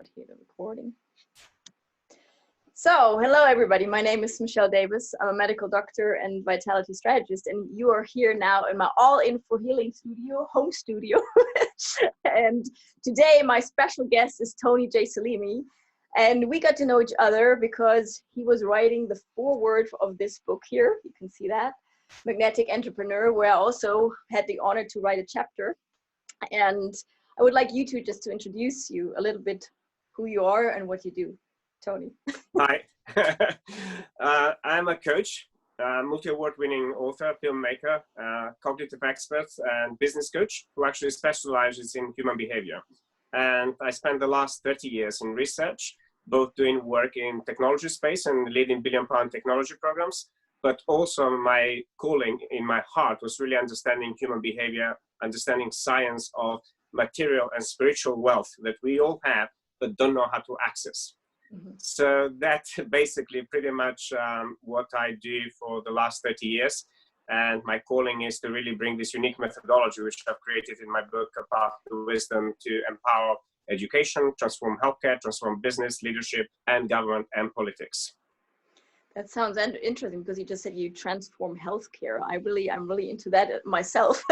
start here the recording. So, hello everybody. My name is Michelle Davis. I'm a medical doctor and vitality strategist, and you are here now in my All In for Healing studio, home studio. And today my special guest is Tony J Selimi, and we got to know each other because he was writing the foreword of this book here. You can see that, Magnetic Entrepreneur, where I also had the honor to write a chapter. And I would like you to just to introduce you a little bit, who you are and what you do. Tony. Hi, I'm a coach, multi-award-winning author, filmmaker, cognitive expert, and business coach who actually specializes in human behavior. And I spent the last 30 years in research, both doing work in technology space and leading billion-pound technology programs, but also my calling in my heart was really understanding human behavior, understanding science of material and spiritual wealth that we all have, but don't know how to access. So that's basically pretty much what I do for the last 30 years. And my calling is to really bring this unique methodology, which I've created in my book, A Path to Wisdom, to empower education, transform healthcare, transform business, leadership, and government and politics. That sounds interesting because you just said you transform healthcare. I'm really into that myself.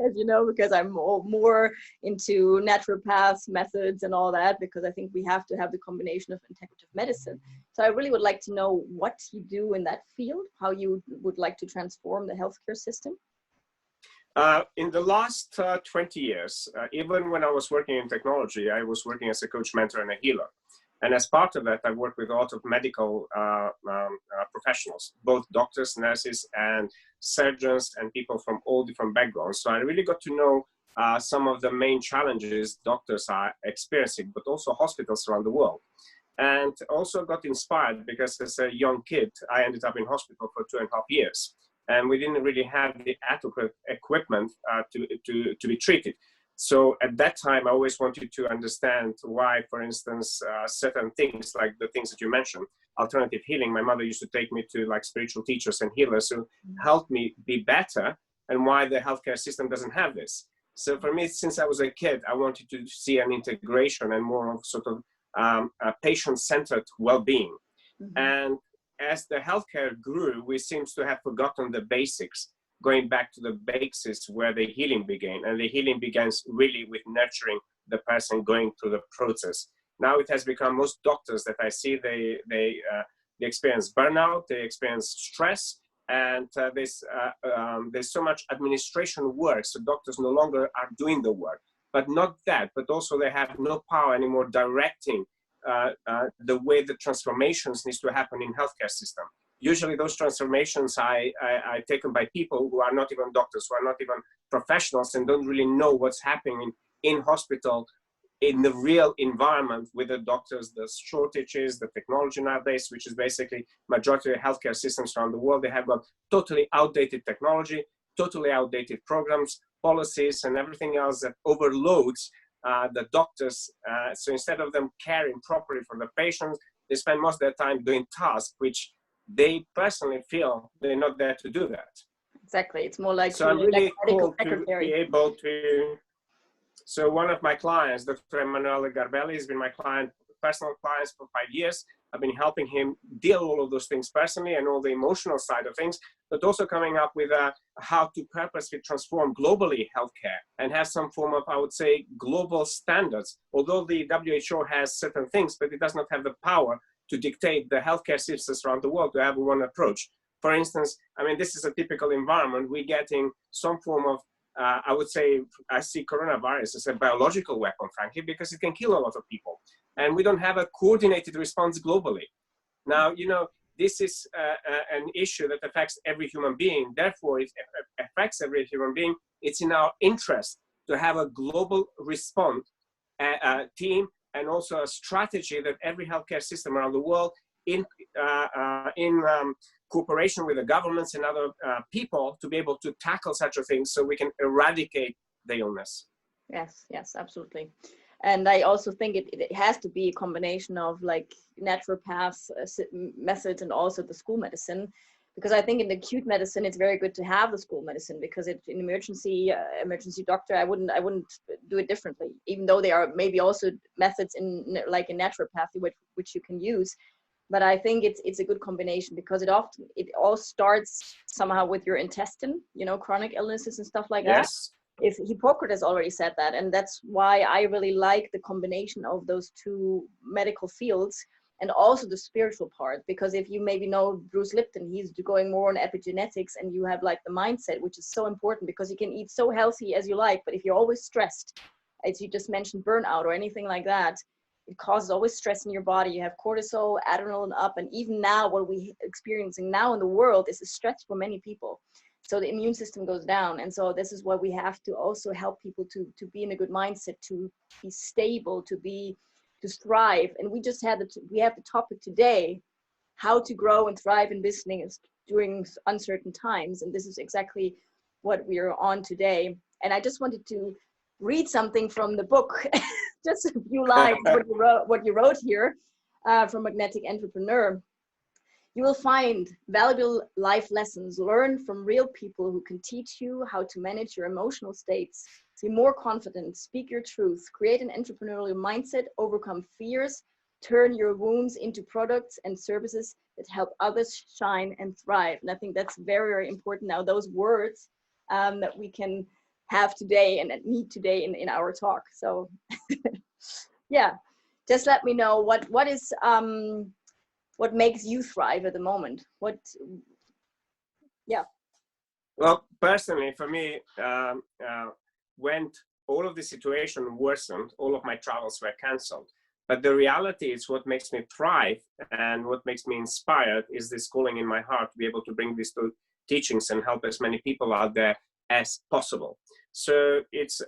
As you know, because I'm more into naturopaths, methods and all that, because I think we have to have the combination of integrative medicine. So I really would like to know what you do in that field, how you would like to transform the healthcare system. In the last 20 years, even when I was working in technology, I was working as a coach, mentor, and a healer. And as part of that, I worked with a lot of medical professionals, both doctors, nurses, and surgeons, and people from all different backgrounds. So I really got to know some of the main challenges doctors are experiencing, but also hospitals around the world. And also got inspired because as a young kid, I ended up in hospital for 2.5 years. And we didn't really have the adequate equipment to be treated. So at that time, I always wanted to understand why, for instance, certain things like the things that you mentioned, alternative healing. My mother used to take me to like spiritual teachers and healers who helped me be better, and why the healthcare system doesn't have this. So for me, since I was a kid, I wanted to see an integration and more of sort of a patient-centered well-being. And as the healthcare grew, we seem to have forgotten the basics, going back to the basics where the healing began. And the healing begins really with nurturing the person going through the process. Now it has become most doctors that I see, they experience burnout, they experience stress, and there's so much administration work. So doctors no longer are doing the work, but not that, but also they have no power anymore directing the way the transformations needs to happen in healthcare system. Usually those transformations are taken by people who are not even doctors, who are not even professionals, and don't really know what's happening in hospital, in the real environment with the doctors, the shortages, the technology nowadays, which is basically majority of healthcare systems around the world. They have got totally outdated technology, totally outdated programs, policies, and everything else that overloads the doctors. So instead of them caring properly for the patients, they spend most of their time doing tasks which they personally feel they're not there to do that. Exactly. It's more like so I'm really cool to be able to. So one of my clients, Dr. Emanuele Garbelli, has been my client, personal clients for 5 years. I've been helping him deal all of those things personally and all the emotional side of things, but also coming up with how to purposely transform globally healthcare and have some form of, I would say, global standards. Although the WHO has certain things, but it does not have the power to dictate the healthcare systems around the world to have one approach. For instance, I mean, this is a typical environment. We're getting some form of, I would say, I see coronavirus as a biological weapon, frankly, because it can kill a lot of people. And we don't have a coordinated response globally. Now, you know, this is an issue that affects every human being. Therefore, if it affects every human being, it's in our interest to have a global response team, and also a strategy that every healthcare system around the world, in cooperation with the governments and other people, to be able to tackle such a thing so we can eradicate the illness. Yes, yes, absolutely. And I also think it has to be a combination of like naturopaths methods and also the school medicine, because I think in acute medicine it's very good to have the school medicine, because it, in emergency doctor, I wouldn't do it differently, even though there are maybe also methods in like in naturopathy which you can use. But I think it's a good combination, because it all starts somehow with your intestine, you know, chronic illnesses and stuff like that. Yes. If Hippocrates already said that, and that's why I really like the combination of those two medical fields, and also the spiritual part, because if you maybe know Bruce Lipton, he's going more on epigenetics, and you have like the mindset, which is so important, because you can eat so healthy as you like, but if you're always stressed, as you just mentioned, burnout or anything like that, it causes always stress in your body. You have cortisol, adrenaline up, and even now what we're experiencing now in the world is a stress for many people. So the immune system goes down. And so this is why we have to also help people to be in a good mindset, to be stable, to thrive. And we have the topic today, how to grow and thrive in business during uncertain times. And this is exactly what we are on today. And I just wanted to read something from the book, just a few lines, what you wrote here from Magnetic Entrepreneur. You will find valuable life lessons learned from real people who can teach you how to manage your emotional states, be more confident, speak your truth, create an entrepreneurial mindset, overcome fears, turn your wounds into products and services that help others shine and thrive. And I think that's very, very important now, those words that we can have today and need today in our talk. So yeah, just let me know what makes you thrive at the moment. Well, personally, for me, when all of the situation worsened, all of my travels were cancelled. But the reality is what makes me thrive and what makes me inspired is this calling in my heart to be able to bring these two teachings and help as many people out there as possible. So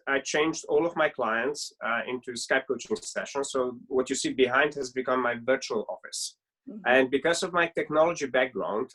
I changed all of my clients into Skype coaching sessions. So what you see behind has become my virtual office. Mm-hmm. And because of my technology background,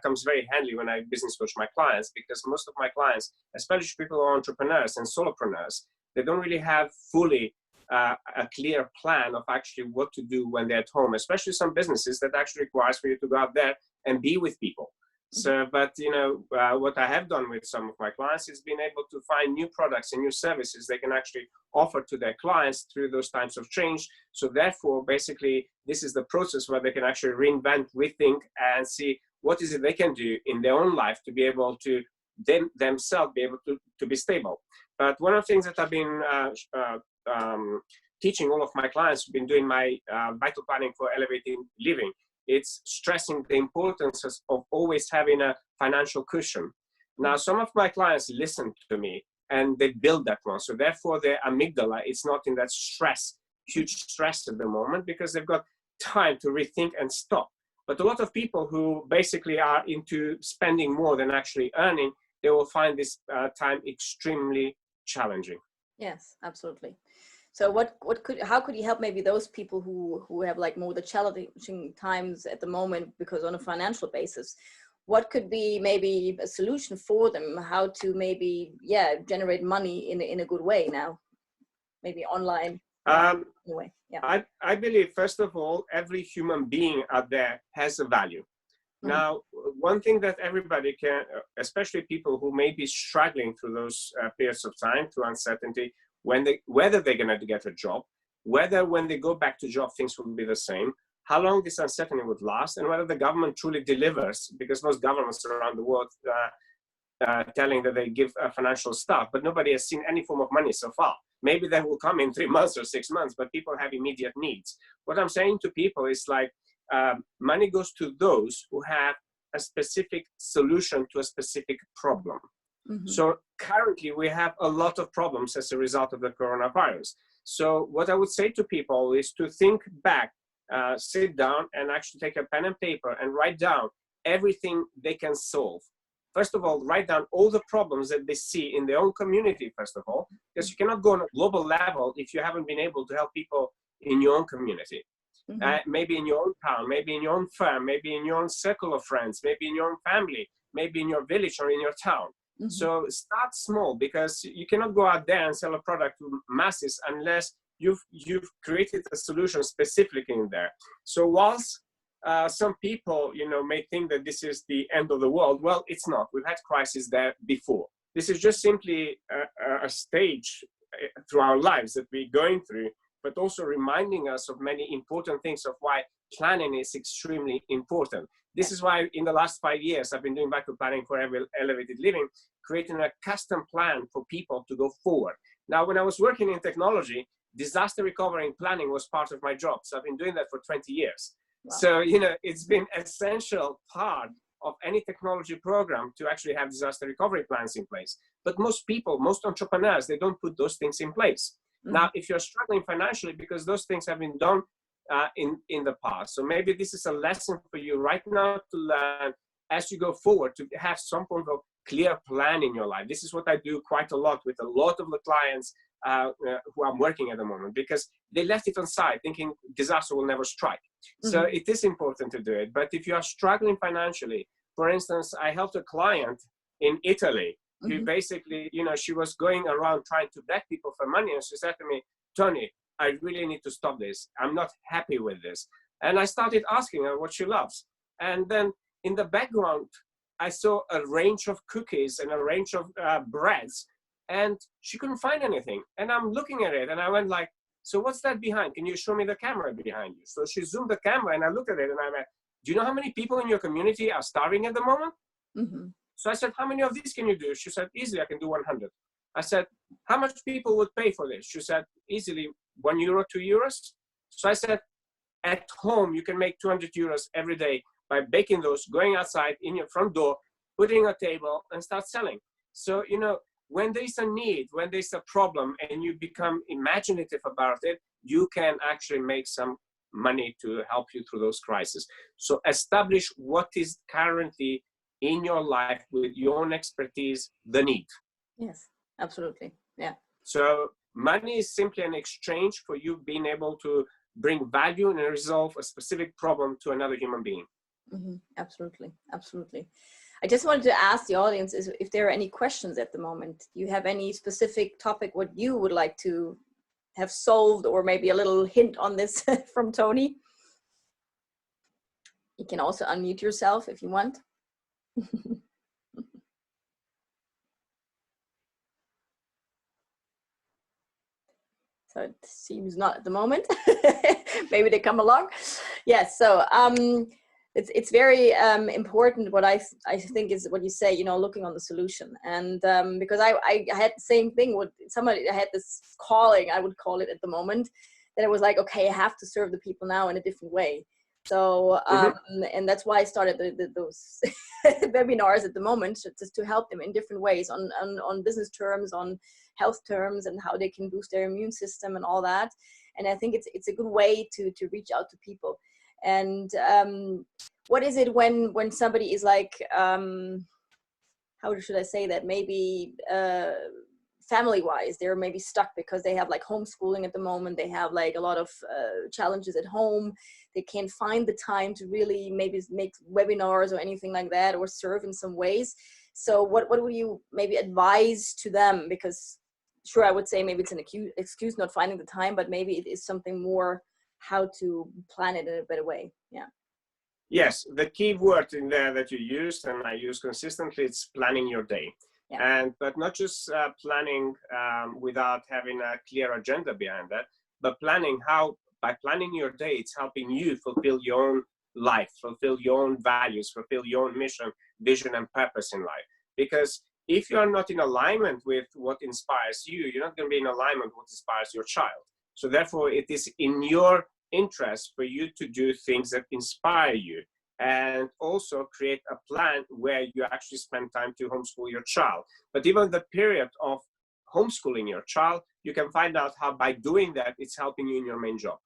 comes very handy when I business coach my clients, because most of my clients, especially people who are entrepreneurs and solopreneurs, they don't really have fully a clear plan of actually what to do when they're at home, especially some businesses that actually requires for you to go out there and be with people. So, but you know, what I have done with some of my clients is being able to find new products and new services they can actually offer to their clients through those times of change. So therefore, basically, this is the process where they can actually reinvent, rethink, and see what is it they can do in their own life to be able to themselves be able to be stable. But one of the things that I've been teaching all of my clients who've been doing my vital planning for elevating living, it's stressing the importance of always having a financial cushion. Now, some of my clients listen to me and they build that one. So therefore, their amygdala is not in that huge stress at the moment, because they've got time to rethink and stop. But a lot of people who basically are into spending more than actually earning, they will find this time extremely challenging. Yes, absolutely. So how could you help maybe those people who have like more the challenging times at the moment, because on a financial basis, what could be maybe a solution for them, how to maybe, generate money in a good way now, maybe online? Anyway, yeah. I believe, first of all, every human being out there has a value. Mm-hmm. Now, one thing that everybody can, especially people who may be struggling through those periods of time, through uncertainty, whether they're going to get a job, whether when they go back to job, things will be the same, how long this uncertainty would last, and whether the government truly delivers, because most governments around the world telling that they give financial stuff, but nobody has seen any form of money so far. Maybe that will come in 3 months or 6 months, but people have immediate needs. What I'm saying to people is like, money goes to those who have a specific solution to a specific problem. Mm-hmm. So currently we have a lot of problems as a result of the coronavirus. So what I would say to people is to think back, sit down and actually take a pen and paper and write down everything they can solve. First of all, write down all the problems that they see in their own community, first of all, because you cannot go on a global level if you haven't been able to help people in your own community. Mm-hmm. Maybe in your own town, maybe in your own firm, maybe in your own circle of friends, maybe in your own family, maybe in your village or in your town. Mm-hmm. So start small, because you cannot go out there and sell a product to masses unless you've created a solution specifically in there. So whilst some people, may think that this is the end of the world. Well, it's not. We've had crises there before. This is just simply a stage through our lives that we're going through, but also reminding us of many important things of why planning is extremely important. This is why in the last 5 years, I've been doing backup planning for elevated living, creating a custom plan for people to go forward. Now, when I was working in technology, disaster recovery and planning was part of my job. So I've been doing that for 20 years. Wow. So, it's been an essential part of any technology program to actually have disaster recovery plans in place. But most people, most entrepreneurs, they don't put those things in place. Mm-hmm. Now, if you're struggling financially, because those things have been done in the past. So maybe this is a lesson for you right now to learn as you go forward, to have some form of clear plan in your life. This is what I do quite a lot with a lot of the clients who I'm working at the moment, because they left it on side thinking disaster will never strike. Mm-hmm. So it is important to do it. But if you are struggling financially, for instance, I helped a client in Italy who mm-hmm. basically, she was going around trying to beg people for money. And she said to me, Tony, I really need to stop this. I'm not happy with this. And I started asking her what she loves. And then in the background, I saw a range of cookies and a range of breads, and she couldn't find anything. And I'm looking at it and I went like, so what's that behind? Can you show me the camera behind you? So she zoomed the camera and I looked at it and I went, do you know how many people in your community are starving at the moment? Mm-hmm. So I said, how many of these can you do? She said, easily I can do 100. I said, how much people would pay for this? She said, easily €1, €2. So I said, at home, you can make 200 euros every day by baking those, going outside in your front door, putting a table and start selling. So, when there's a need, when there's a problem and you become imaginative about it, you can actually make some money to help you through those crises. So establish what is currently in your life with your own expertise, the need. Yes, absolutely. Yeah. So money is simply an exchange for you being able to bring value and resolve a specific problem to another human being. Mm-hmm. Absolutely. Absolutely. I just wanted to ask the audience if there are any questions at the moment. Do you have any specific topic what you would like to have solved, or maybe a little hint on this from Tony? You can also unmute yourself if you want. So it seems not at the moment. Maybe they come along. Yes. So it's very important. What I think is what you say. Looking on the solution, and because I had the same thing with somebody. I had this calling, I would call it at the moment, that it was like, okay, I have to serve the people now in a different way. So and that's why I started those webinars at the moment, just to help them in different ways on business terms, on health terms, and how they can boost their immune system and all that. And I think it's a good way to reach out to people. And what is it when somebody is like, how should I say that? Maybe family-wise, they're maybe stuck because they have like homeschooling at the moment. They have like a lot of challenges at home. They can't find the time to really maybe make webinars or anything like that, or serve in some ways. So what would you maybe advise to them? Because sure, I would say maybe it's an excuse not finding the time, but maybe it is something more how to plan it in a better way. Yeah. Yes, the key word in there that you used and I use consistently, it's planning your day. Yeah. But not just planning without having a clear agenda behind that, but planning how, by planning your day, it's helping you fulfill your own life, fulfill your own values, fulfill your own mission, vision, and purpose in life. Because if you are not in alignment with what inspires you, you're not going to be in alignment with what inspires your child. So therefore, it is in your interest for you to do things that inspire you, and also create a plan where you actually spend time to homeschool your child. But even the period of homeschooling your child, you can find out how by doing that, it's helping you in your main job.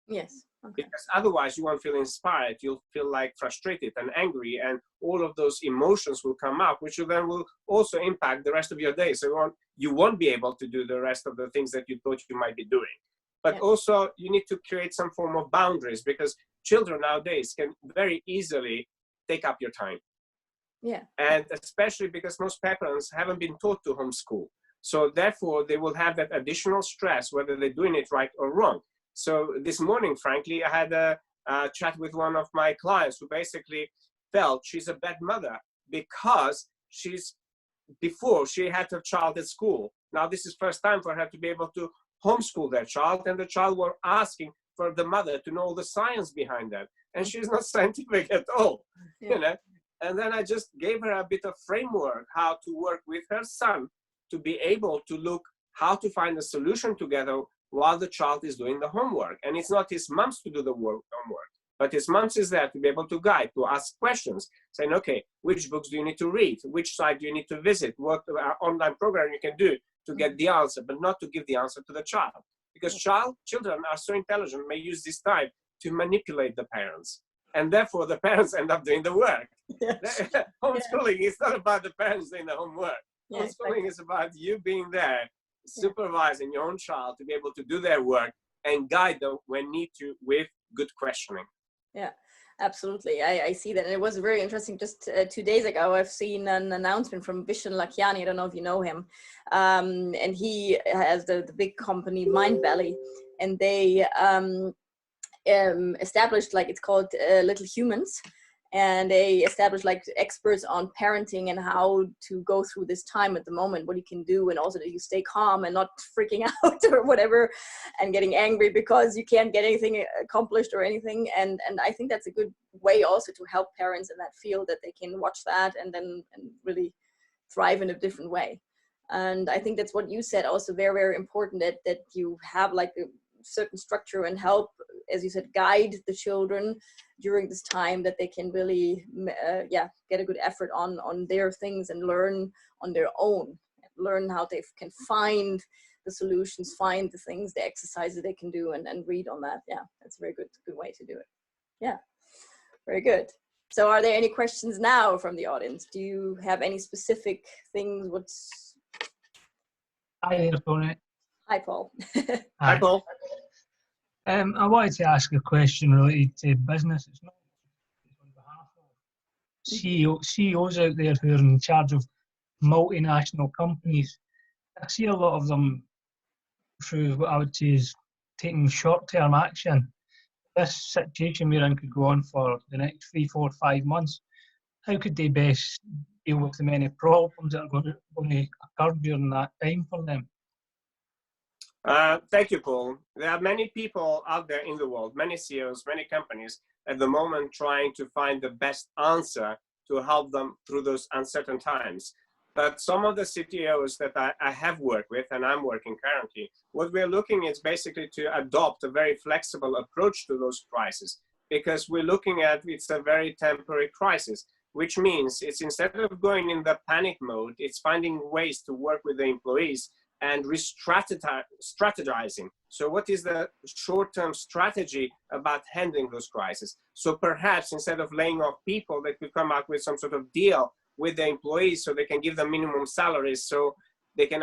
Yes. Okay. Because otherwise you won't feel inspired. You'll feel like frustrated and angry, and all of those emotions will come out, which then will also impact the rest of your day. So you won't be able to do the rest of the things that you thought you might be doing. But also you need to create some form of boundaries, because children nowadays can very easily take up your time. Yeah. And especially because most parents haven't been taught to homeschool. So therefore they will have that additional stress, whether they're doing it right or wrong. So this morning, frankly, I had a chat with one of my clients who basically felt she's a bad mother because before she had her child at school. Now this is first time for her to be able to homeschool their child, and the child were asking for the mother to know the science behind that, and she's not scientific at all. Yeah. You know. And then I just gave her a bit of framework how to work with her son to be able to look how to find a solution together while the child is doing the homework. And it's not his mom's to do the homework, but his mom's is there to be able to guide, to ask questions, saying, okay, which books do you need to read? Which site do you need to visit? What online program you can do to get the answer, but not to give the answer to the child. Because children are so intelligent, may use this time to manipulate the parents. And therefore the parents end up doing the work. Yes. Homeschooling is not about the parents doing the homework. Homeschooling is about you being there, supervising your own child to be able to do their work and guide them when need to with good questioning. Yeah, absolutely. I see that. And it was very interesting. Just 2 days ago, I've seen an announcement from Vishen Lakhiani. I don't know if you know him. And he has the big company Mindvalley, and they established, like, it's called Little Humans. And they established like experts on parenting and how to go through this time at the moment, what you can do, and also that you stay calm and not freaking out or whatever and getting angry because you can't get anything accomplished or anything. And I think that's a good way also to help parents in that field, that they can watch that and then really thrive in a different way. And I think that's what you said, also very, very important, that you have like a certain structure and help, as you said, guide the children during this time, that they can really get a good effort on their things and learn on their own, learn how they can find the solutions, find the things, the exercises they can do, and read on that. Yeah, that's a very good way to do it. Yeah, very good. So are there any questions now from the audience? Do you have any specific things? Hi there, Tony. Hi, Paul. Hi, Paul. I wanted to ask a question related to business. It's not on behalf of CEOs out there who are in charge of multinational companies. I see a lot of them through what I would say is taking short-term action. This situation we're in could go on for the next 3, 4, 5 months. How could they best deal with the many problems that are going to occur during that time for them? Thank you, Paul. There are many people out there in the world, many CEOs, many companies at the moment trying to find the best answer to help them through those uncertain times. But some of the CTOs that I have worked with, and I'm working currently, what we're looking is basically to adopt a very flexible approach to those crises, because we're looking at it's a very temporary crisis, which means it's, instead of going in the panic mode, it's finding ways to work with the employees and re-strategizing. So what is the short-term strategy about handling those crises? So perhaps instead of laying off people, they could come up with some sort of deal with the employees so they can give them minimum salaries so they can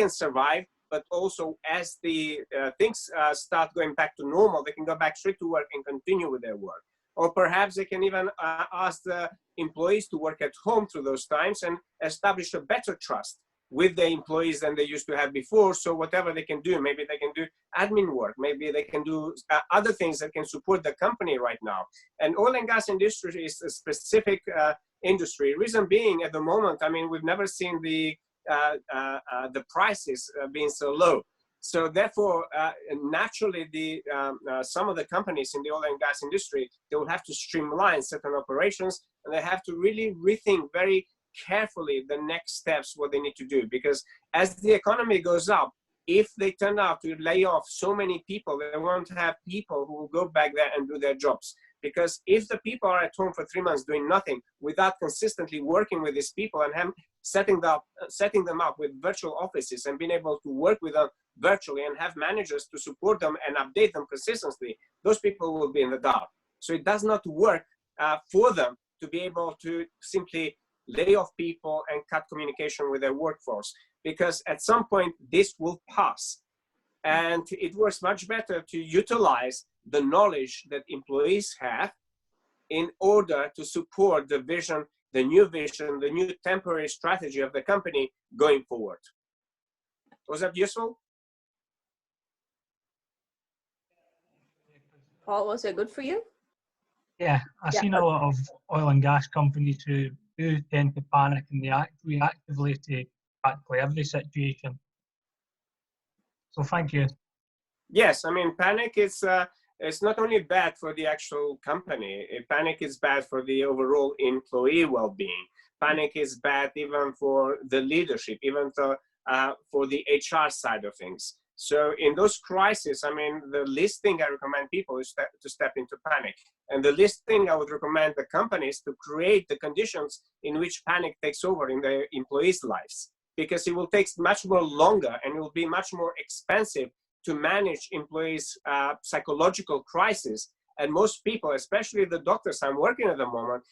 survive, but also as the things start going back to normal, they can go back straight to work and continue with their work. Or perhaps they can even ask the employees to work at home through those times and establish a better trust with the employees than they used to have before. So whatever they can do, maybe they can do admin work, maybe they can do other things that can support the company right now. And oil and gas industry is a specific industry. Reason being, at the moment, I mean, we've never seen the prices being so low. So therefore, naturally, some of the companies in the oil and gas industry, they will have to streamline certain operations, and they have to really rethink very carefully the next steps, what they need to do. Because as the economy goes up, if they turn out to lay off so many people, they won't have people who will go back there and do their jobs. Because if the people are at home for 3 months doing nothing without consistently working with these people and setting them up with virtual offices and being able to work with them virtually and have managers to support them and update them consistently, those people will be in the dark. So it does not work for them to be able to simply lay off people and cut communication with their workforce, because at some point this will pass. And it works much better to utilize the knowledge that employees have in order to support the vision, the new temporary strategy of the company going forward. Was that useful? Paul, was it good for you? Yeah, I've seen a lot of oil and gas companies who do tend to panic and they act reactively to practically every situation. So thank you. Yes, I mean, panic is it's not only bad for the actual company. Panic is bad for the overall employee well-being. Panic is bad even for the leadership, even for the HR side of things. So in those crises, I mean, the least thing I recommend people is to step into panic. And the least thing I would recommend the companies to create the conditions in which panic takes over in their employees' lives, because it will take much more longer and it will be much more expensive to manage employees' psychological crisis. And most people, especially the doctors I'm working at the moment,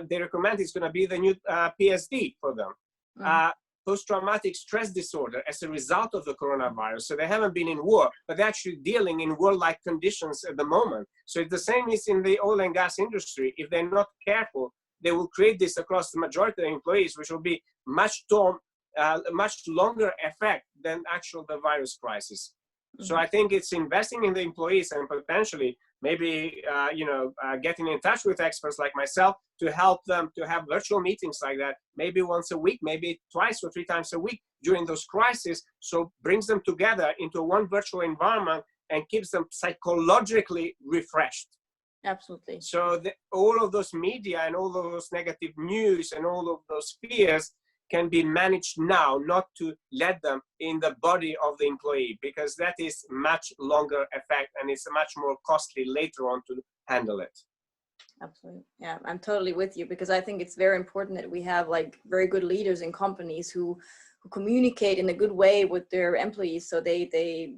they recommend it's going to be the new PSD for them. Post-traumatic stress disorder as a result of the coronavirus. So they haven't been in war, but they're actually dealing in war-like conditions at the moment. So it's the same is in the oil and gas industry. If they're not careful, they will create this across the majority of the employees, which will be much longer effect than the virus crisis. So I think it's investing in the employees and potentially maybe, getting in touch with experts like myself to help them to have virtual meetings like that, maybe once a week, maybe twice or 3 times a week during those crises. So brings them together into one virtual environment and keeps them psychologically refreshed. Absolutely. So all of those media and all of those negative news and all of those fears can be managed now, not to let them in the body of the employee, because that is much longer effect and it's much more costly later on to handle it. Absolutely. Yeah, I'm totally with you, because I think it's very important that we have like very good leaders in companies who communicate in a good way with their employees, so they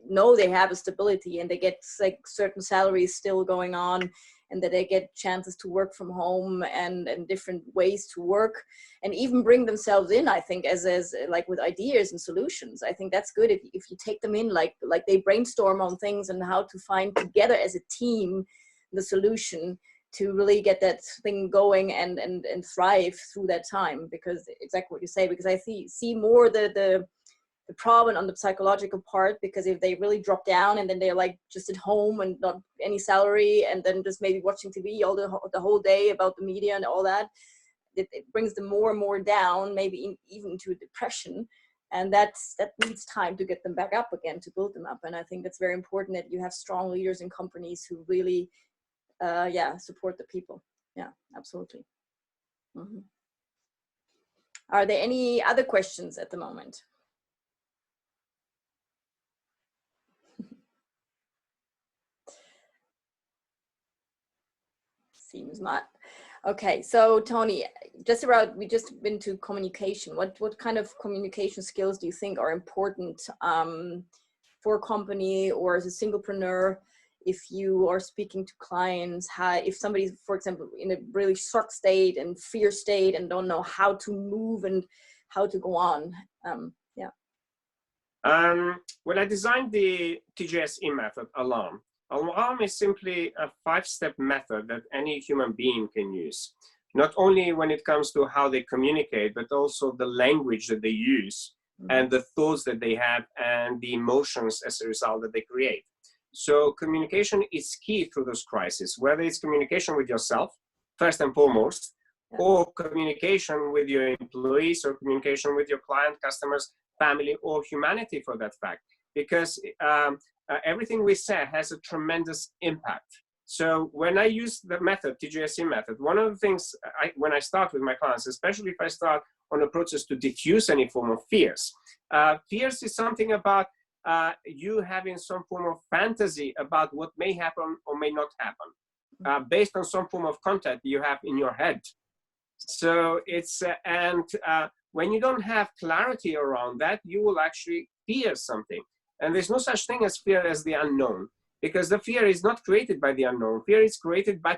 know they have a stability and they get like certain salaries still going on, and that they get chances to work from home and different ways to work, and even bring themselves in, I think, as like with ideas and solutions. I think that's good if you take them in, like they brainstorm on things and how to find together as a team the solution to really get that thing going and thrive through that time. Because exactly what you say, because I see more the problem on the psychological part, because if they really drop down and then they're like just at home and not any salary and then just maybe watching TV all the whole day about the media and all that, it brings them more and more down, maybe even to depression. And that needs time to get them back up again, to build them up. And I think that's very important that you have strong leaders in companies who really support the people. Yeah, absolutely. Mm-hmm. Are there any other questions at the moment? Seems not. Okay, so Tony, we just been to communication. What kind of communication skills do you think are important for a company or as a singlepreneur? If you are speaking to clients, if somebody's, for example, in a really shock state and fear state and don't know how to move and how to go on. When I designed the TJSE method, alarm is simply a 5-step method that any human being can use. Not only when it comes to how they communicate, but also the language that they use and the thoughts that they have and the emotions as a result that they create. So communication is key through those crises, whether it's communication with yourself, first and foremost, or communication with your employees, or communication with your client, customers, family, or humanity for that fact. Because everything we say has a tremendous impact. So when I use the method, TJSE method, one of the things when I start with my clients, especially if I start on a process to diffuse any form of fears. Fears is something about you having some form of fantasy about what may happen or may not happen, based on some form of content you have in your head. So it's, when you don't have clarity around that, you will actually fear something. And there's no such thing as fear as the unknown, because the fear is not created by the unknown. Fear is created by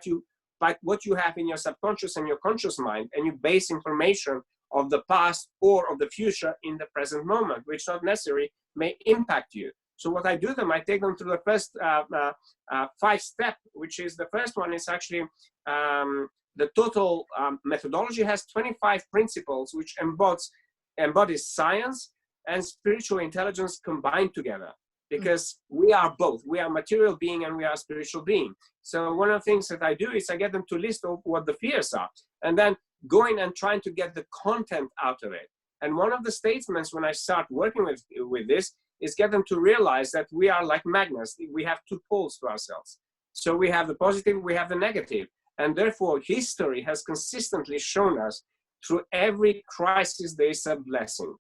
what you have in your subconscious and your conscious mind, and you base information of the past or of the future in the present moment, which not necessarily may impact you. So what I do them, I take them through the first 5-step, which is the first one is actually the total methodology has 25 principles, which embodies science and spiritual intelligence combined together. because we are both. We are material being and we are spiritual being. So one of the things that I do is I get them to list what the fears are, and then going and trying to get the content out of it. And one of the statements when I start working with this is get them to realize that we are like magnets. We have two poles to ourselves. So we have the positive, we have the negative. And therefore, history has consistently shown us through every crisis, there is a blessing.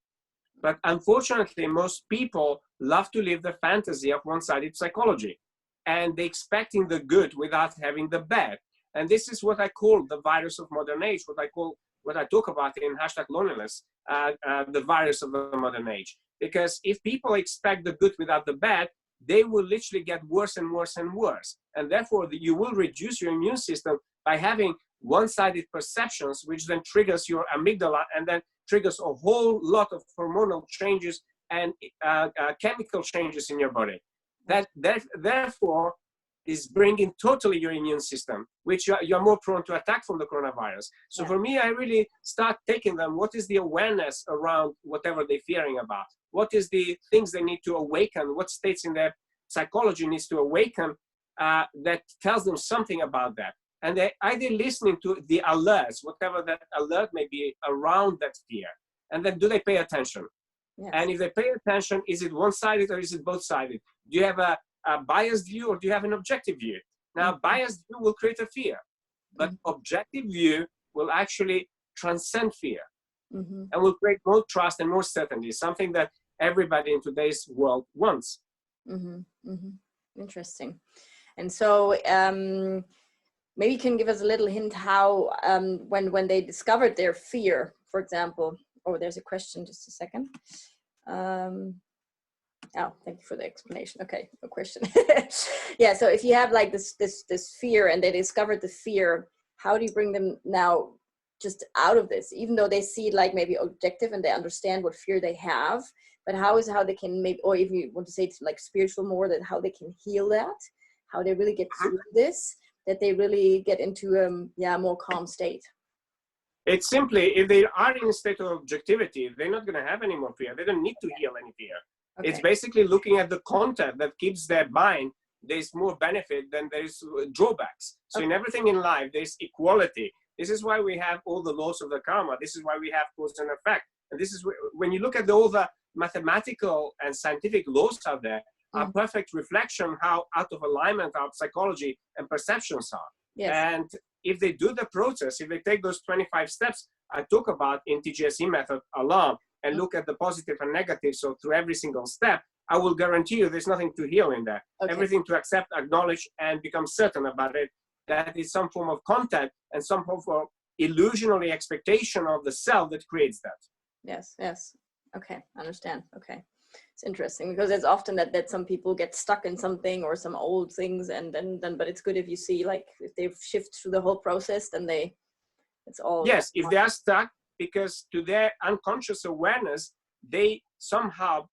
But unfortunately, most people love to live the fantasy of one-sided psychology, and they're expecting the good without having the bad. And this is what I call the virus of modern age, what I talk about in #loneliness, the virus of the modern age. Because if people expect the good without the bad, they will literally get worse and worse and worse. And therefore, you will reduce your immune system by having one-sided perceptions, which then triggers your amygdala and then triggers a whole lot of hormonal changes and chemical changes in your body. That therefore is bringing totally your immune system, which you're more prone to attack from the coronavirus. So for me, I really start taking them, what is the awareness around whatever they're fearing about? What is the things they need to awaken? What states in their psychology needs to awaken that tells them something about that? And they're either listening to the alerts, whatever that alert may be around that fear. And then do they pay attention? Yes. And if they pay attention, is it one-sided or is it both-sided? Do you have a biased view or do you have an objective view? Now, biased view will create a fear, but objective view will actually transcend fear and will create more trust and more certainty, something that everybody in today's world wants. Interesting. And so maybe you can give us a little hint how, when they discovered their fear, for example, there's a question, just a second. Oh, thank you for the explanation. Okay, no question. Yeah, so if you have like this fear and they discovered the fear, how do you bring them now just out of this, even though they see it like maybe objective and they understand what fear they have, but how they can maybe, or if you want to say it's like spiritual more, that how they can heal that, how they really get through this, that they really get into a more calm state. It's simply, if they are in a state of objectivity, they're not going to have any more fear. They don't need to heal any fear. Okay. It's basically looking at the content that keeps their mind. There's more benefit than there's drawbacks. So in everything in life, there's equality. This is why we have all the laws of the karma. This is why we have cause and effect. And this is when you look at all the mathematical and scientific laws out there, are perfect reflection how out of alignment our psychology and perceptions are. Yes. And if they do the process, if they take those 25 steps I talk about in TGSE method alone and look at the positive and negative, so through every single step, I will guarantee you there's nothing to heal in there. Okay. Everything to accept, acknowledge, and become certain about it. That is some form of content and some form of illusionary expectation of the self that creates that. Yes, yes. Okay, I understand. Okay. It's interesting because it's often that some people get stuck in something or some old things and then but it's good if you see like if they shift through the whole process, then it's all. Yes, if they are stuck, because to their unconscious awareness, they somehow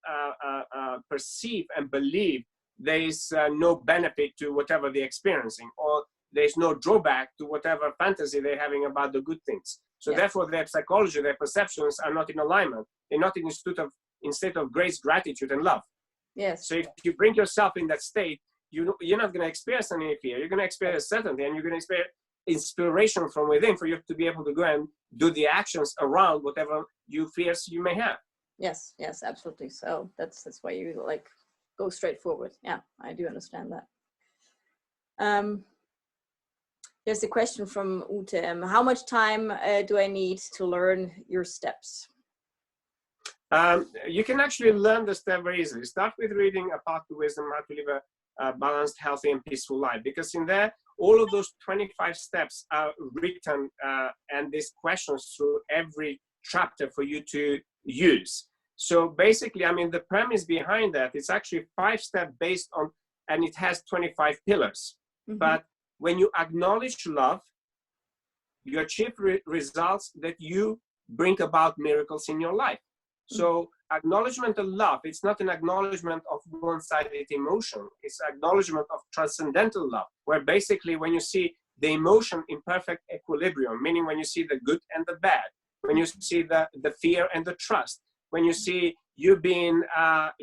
perceive and believe there is no benefit to whatever they're experiencing, or there's no drawback to whatever fantasy they're having about the good things. So therefore their psychology, their perceptions are not in alignment. They're not in a state of grace, gratitude, and love. Yes. So if you bring yourself in that state, you're not going to experience any fear. You're going to experience certainty, and you're going to experience inspiration from within for you to be able to go and do the actions around whatever fears you may have. Yes, yes, absolutely. So that's why you like go straight forward. Yeah, I do understand that. There's a question from Ute. How much time do I need to learn your steps? You can actually learn the step very easily. Start with reading A Path to Wisdom, How to Live a Balanced, Healthy, and Peaceful Life. Because in there, all of those 25 steps are written and there's questions through every chapter for you to use. So basically, I mean, the premise behind that, it's actually 5-step based on, and it has 25 pillars. But when you acknowledge love, you achieve results that you bring about miracles in your life. So acknowledgement of love, it's not an acknowledgement of one-sided emotion. It's acknowledgement of transcendental love, where basically when you see the emotion in perfect equilibrium, meaning when you see the good and the bad, when you see the fear and the trust, when you see you being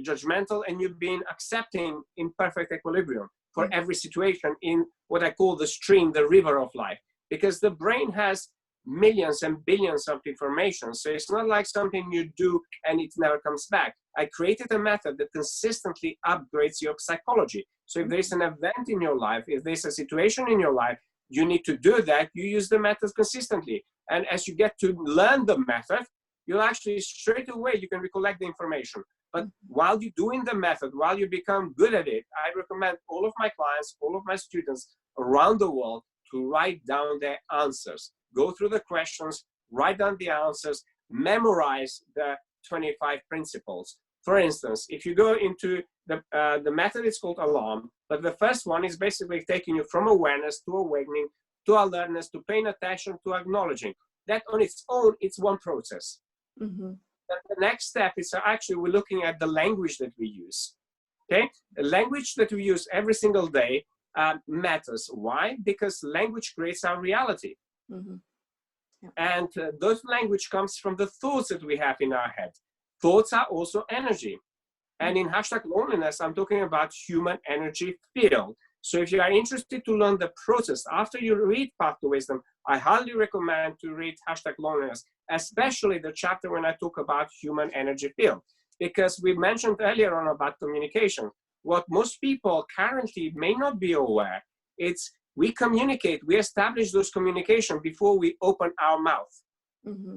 judgmental and you being accepting in perfect equilibrium for every situation in what I call the stream, the river of life. Because the brain has millions and billions of information. So it's not like something you do and it never comes back. I created a method that consistently upgrades your psychology. So if there's an event in your life, if there's a situation in your life, you need to do that, you use the method consistently. And as you get to learn the method, you'll actually straight away, you can recollect the information. But while you're doing the method, while you become good at it, I recommend all of my clients, all of my students around the world to write down their answers. Go through the questions, write down the answers, memorize the 25 principles. For instance, if you go into the method, it's called alarm, but the first one is basically taking you from awareness to awakening, to alertness, to paying attention, to acknowledging. That on its own, it's one process. The next step is actually we're looking at the language that we use. Okay, the language that we use every single day matters. Why? Because language creates our reality. And those language comes from the thoughts that we have in our head. Thoughts are also energy. And in #loneliness, I'm talking about human energy field. So if you are interested to learn the process, after you read Path to Wisdom, I highly recommend to read #loneliness, especially the chapter when I talk about human energy field. Because we mentioned earlier on about communication. What most people currently may not be aware, it's we communicate, we establish those communication before we open our mouth.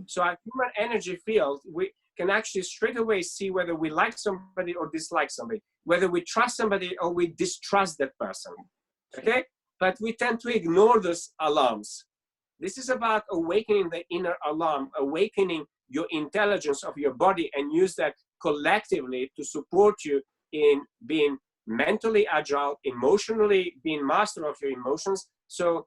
So our human energy field, we can actually straight away see whether we like somebody or dislike somebody, whether we trust somebody or we distrust that person, okay? But we tend to ignore those alarms. This is about awakening the inner alarm, awakening your intelligence of your body and use that collectively to support you in being mentally agile, emotionally being master of your emotions. So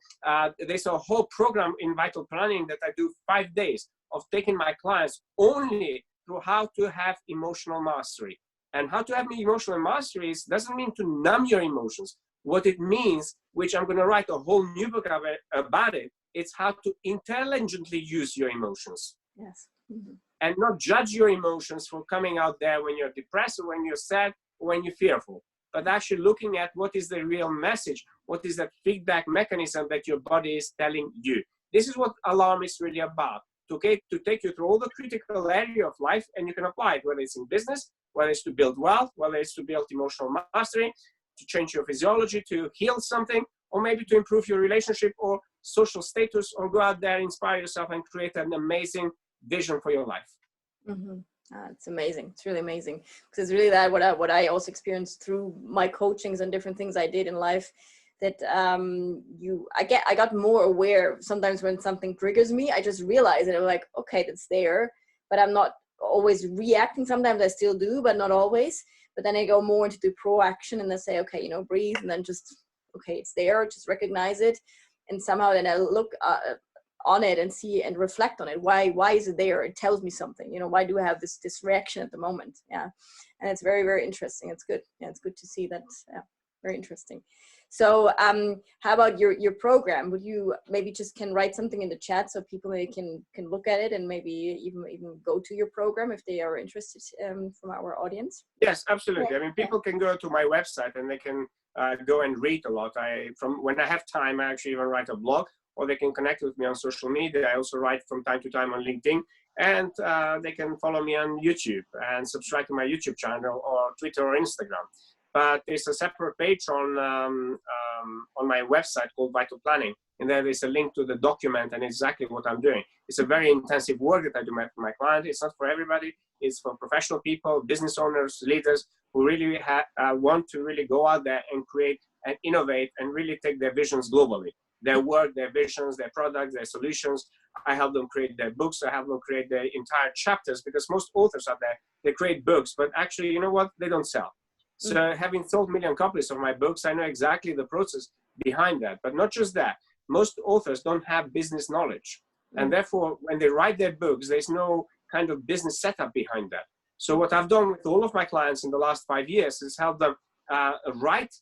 there's a whole program in Vital Planning that I do 5 days of taking my clients only through how to have emotional mastery. And how to have emotional mastery doesn't mean to numb your emotions. What it means, which I'm going to write a whole new book about it, it's how to intelligently use your emotions. Yes. And not judge your emotions for coming out there when you're depressed or when you're sad or when you're fearful, but actually looking at what is the real message, what is that feedback mechanism that your body is telling you. This is what alarm is really about, to take you through all the critical area of life, and you can apply it, whether it's in business, whether it's to build wealth, whether it's to build emotional mastery, to change your physiology, to heal something, or maybe to improve your relationship or social status, or go out there, inspire yourself, and create an amazing vision for your life. It's amazing. It's really amazing, because it's really that what I also experienced through my coachings and different things I did in life, that I got more aware. Sometimes when something triggers me, I just realize it. I'm like, okay, that's there, but I'm not always reacting. Sometimes I still do, but not always. But then I go more into the proaction and I say, okay, breathe, and then just, okay, it's there, just recognize it. And somehow then I look on it and see and reflect on it. Why is it there? It tells me something. Why do I have this reaction at the moment? Yeah. And it's very, very interesting. It's good. Yeah, it's good to see that. Yeah, very interesting. So how about your program? Would you maybe just can write something in the chat so people maybe can look at it and maybe even go to your program if they are interested from our audience? Yes, absolutely. I mean, people can go to my website and they can go and read a lot. From when I have time, I actually even write a blog, or they can connect with me on social media. I also write from time to time on LinkedIn, and they can follow me on YouTube and subscribe to my YouTube channel or Twitter or Instagram. But there's a separate page on my website called Vital Planning, and there is a link to the document and exactly what I'm doing. It's a very intensive work that I do for my client. It's not for everybody. It's for professional people, business owners, leaders who really want to really go out there and create and innovate and really take their visions globally. Their work, their visions, their products, their solutions. I help them create their books. I help them create their entire chapters, because most authors out there, they create books, but actually, you know what? They don't sell. So having sold 1 million copies of my books, I know exactly the process behind that. But not just that, most authors don't have business knowledge. And therefore, when they write their books, there's no kind of business setup behind that. So what I've done with all of my clients in the last 5 years is help them write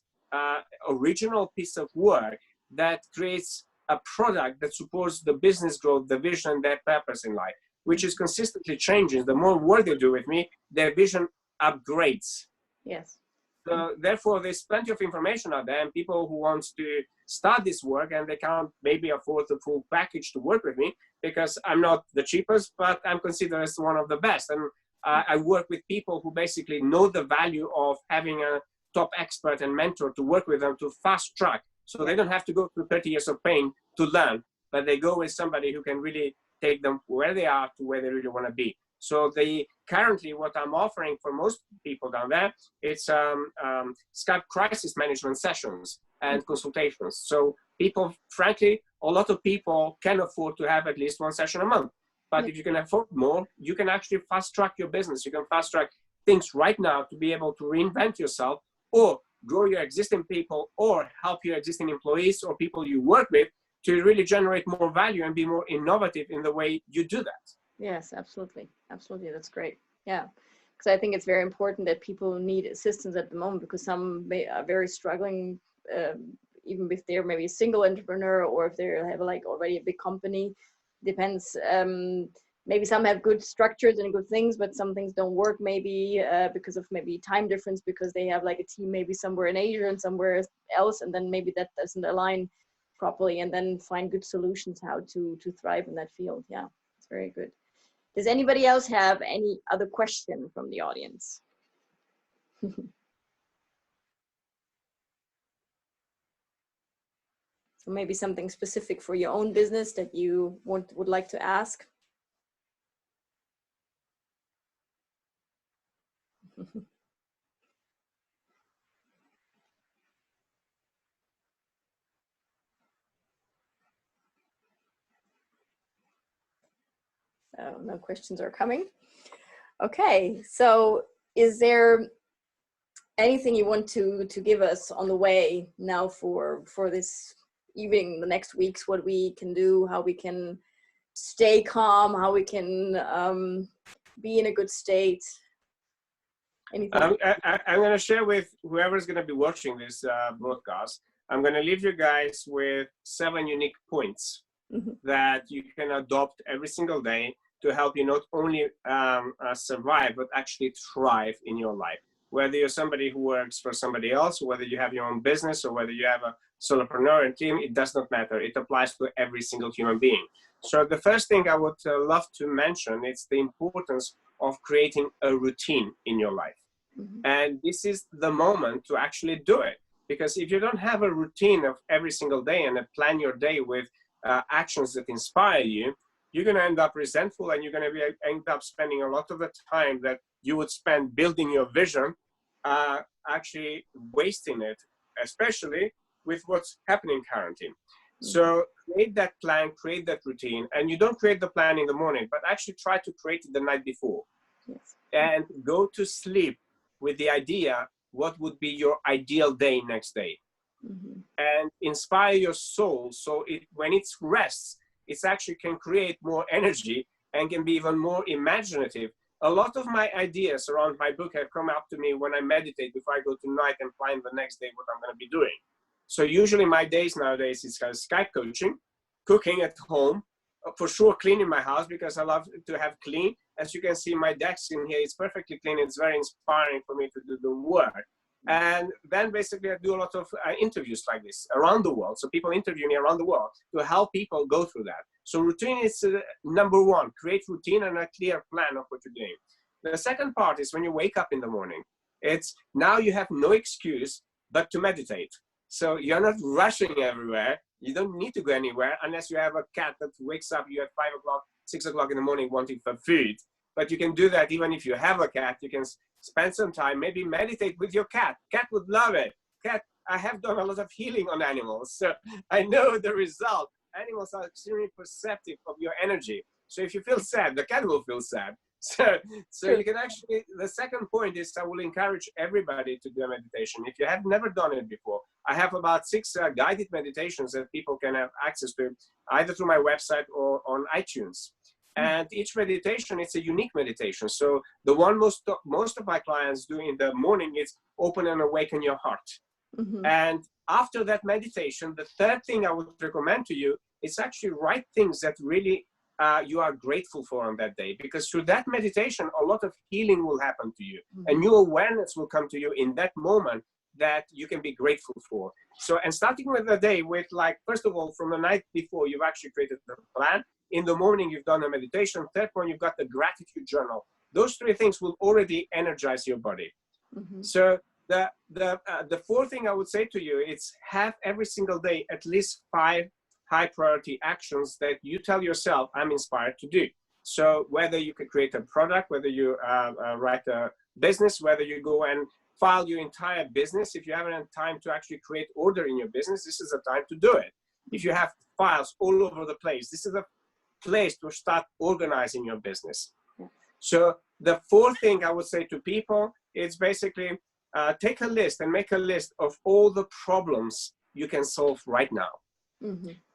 original piece of work that creates a product that supports the business growth, the vision, and their purpose in life. which is consistently changing. The more work they do with me, their vision upgrades. Yes. So therefore, there's plenty of information out there, and people who want to start this work and they can't maybe afford the full package to work with me because I'm not the cheapest, but I'm considered as one of the best. And I work with people who basically know the value of having a top expert and mentor to work with them to fast track. So they don't have to go through 30 years of pain to learn, but they go with somebody who can really take them where they are to where they really want to be. So currently what I'm offering for most people down there, it's Skype crisis management sessions and consultations. So people, frankly, a lot of people can afford to have at least one session a month. But if you can afford more, you can actually fast track your business. You can fast track things right now to be able to reinvent yourself or grow your existing people or help your existing employees or people you work with to really generate more value and be more innovative in the way you do that. Yes, absolutely. Absolutely. That's great. Yeah. Because I think it's very important that people need assistance at the moment, because some are very struggling, even if they're maybe a single entrepreneur or if they have like already a big company. Depends. Maybe some have good structures and good things, but some things don't work maybe because of maybe time difference, because they have like a team maybe somewhere in Asia and somewhere else, and then maybe that doesn't align properly, and then find good solutions how to thrive in that field. Yeah, it's very good. Does anybody else have any other question from the audience? So maybe something specific for your own business that you would like to ask? No questions are coming. Okay, so is there anything you want to give us on the way now for this evening, the next weeks, what we can do, how we can stay calm, how we can be in a good state? Anything? I'm going to share with whoever's going to be watching this broadcast. I'm going to leave you guys with 7 unique points that you can adopt every single day to help you not only survive, but actually thrive in your life. Whether you're somebody who works for somebody else, whether you have your own business, or whether you have a solopreneur team, it does not matter. It applies to every single human being. So the first thing I would love to mention is the importance of creating a routine in your life. And this is the moment to actually do it. Because if you don't have a routine of every single day and plan your day with actions that inspire you, you're going to end up resentful, and you're going to end up spending a lot of the time that you would spend building your vision, actually wasting it, especially with what's happening currently. So create that plan, create that routine, and you don't create the plan in the morning, but actually try to create it the night before. Yes. And go to sleep with the idea, what would be your ideal day next day? And inspire your soul, so when it rests, it actually can create more energy and can be even more imaginative. A lot of my ideas around my book have come up to me when I meditate before I go to night and plan the next day what I'm going to be doing. So usually my days nowadays is kind of Skype coaching, cooking at home, for sure cleaning my house, because I love to have clean. As you can see, my desk in here is perfectly clean. It's very inspiring for me to do the work. And then basically I do a lot of interviews like this around the world. So people interview me around the world to help people go through that. So routine is number one. Create routine and a clear plan of what you're doing. The second part is when you wake up in the morning. It's now you have no excuse but to meditate. So you're not rushing everywhere. You don't need to go anywhere unless you have a cat that wakes up you at 5 o'clock, 6 o'clock in the morning wanting for food. But you can do that even if you have a cat. You can spend some time, maybe meditate with your cat. Cat would love it. Cat, I have done a lot of healing on animals, so I know the result. Animals are extremely perceptive of your energy. So if you feel sad, the cat will feel sad. So you can actually, the second point is I will encourage everybody to do a meditation. If you have never done it before, I have about 6 guided meditations that people can have access to either through my website or on iTunes. And each meditation, it's a unique meditation. So the one most of my clients do in the morning is open and awaken your heart. And after that meditation, the third thing I would recommend to you is actually write things that really you are grateful for on that day, because through that meditation, a lot of healing will happen to you. A new awareness will come to you in that moment that you can be grateful for. So, and starting with the day with, like, first of all, from the night before, you've actually created the plan. In the morning, you've done a meditation. Third one, you've got the gratitude journal. Those three things will already energize your body. So the fourth thing I would say to you is have every single day at least 5 high priority actions that you tell yourself, I'm inspired to do. So whether you could create a product, whether you write a business, whether you go and file your entire business, if you haven't had time to actually create order in your business, this is the time to do it. If you have files all over the place, this is a place to start organizing your business. So the fourth thing I would say to people is basically take a list and make a list of all the problems you can solve right now.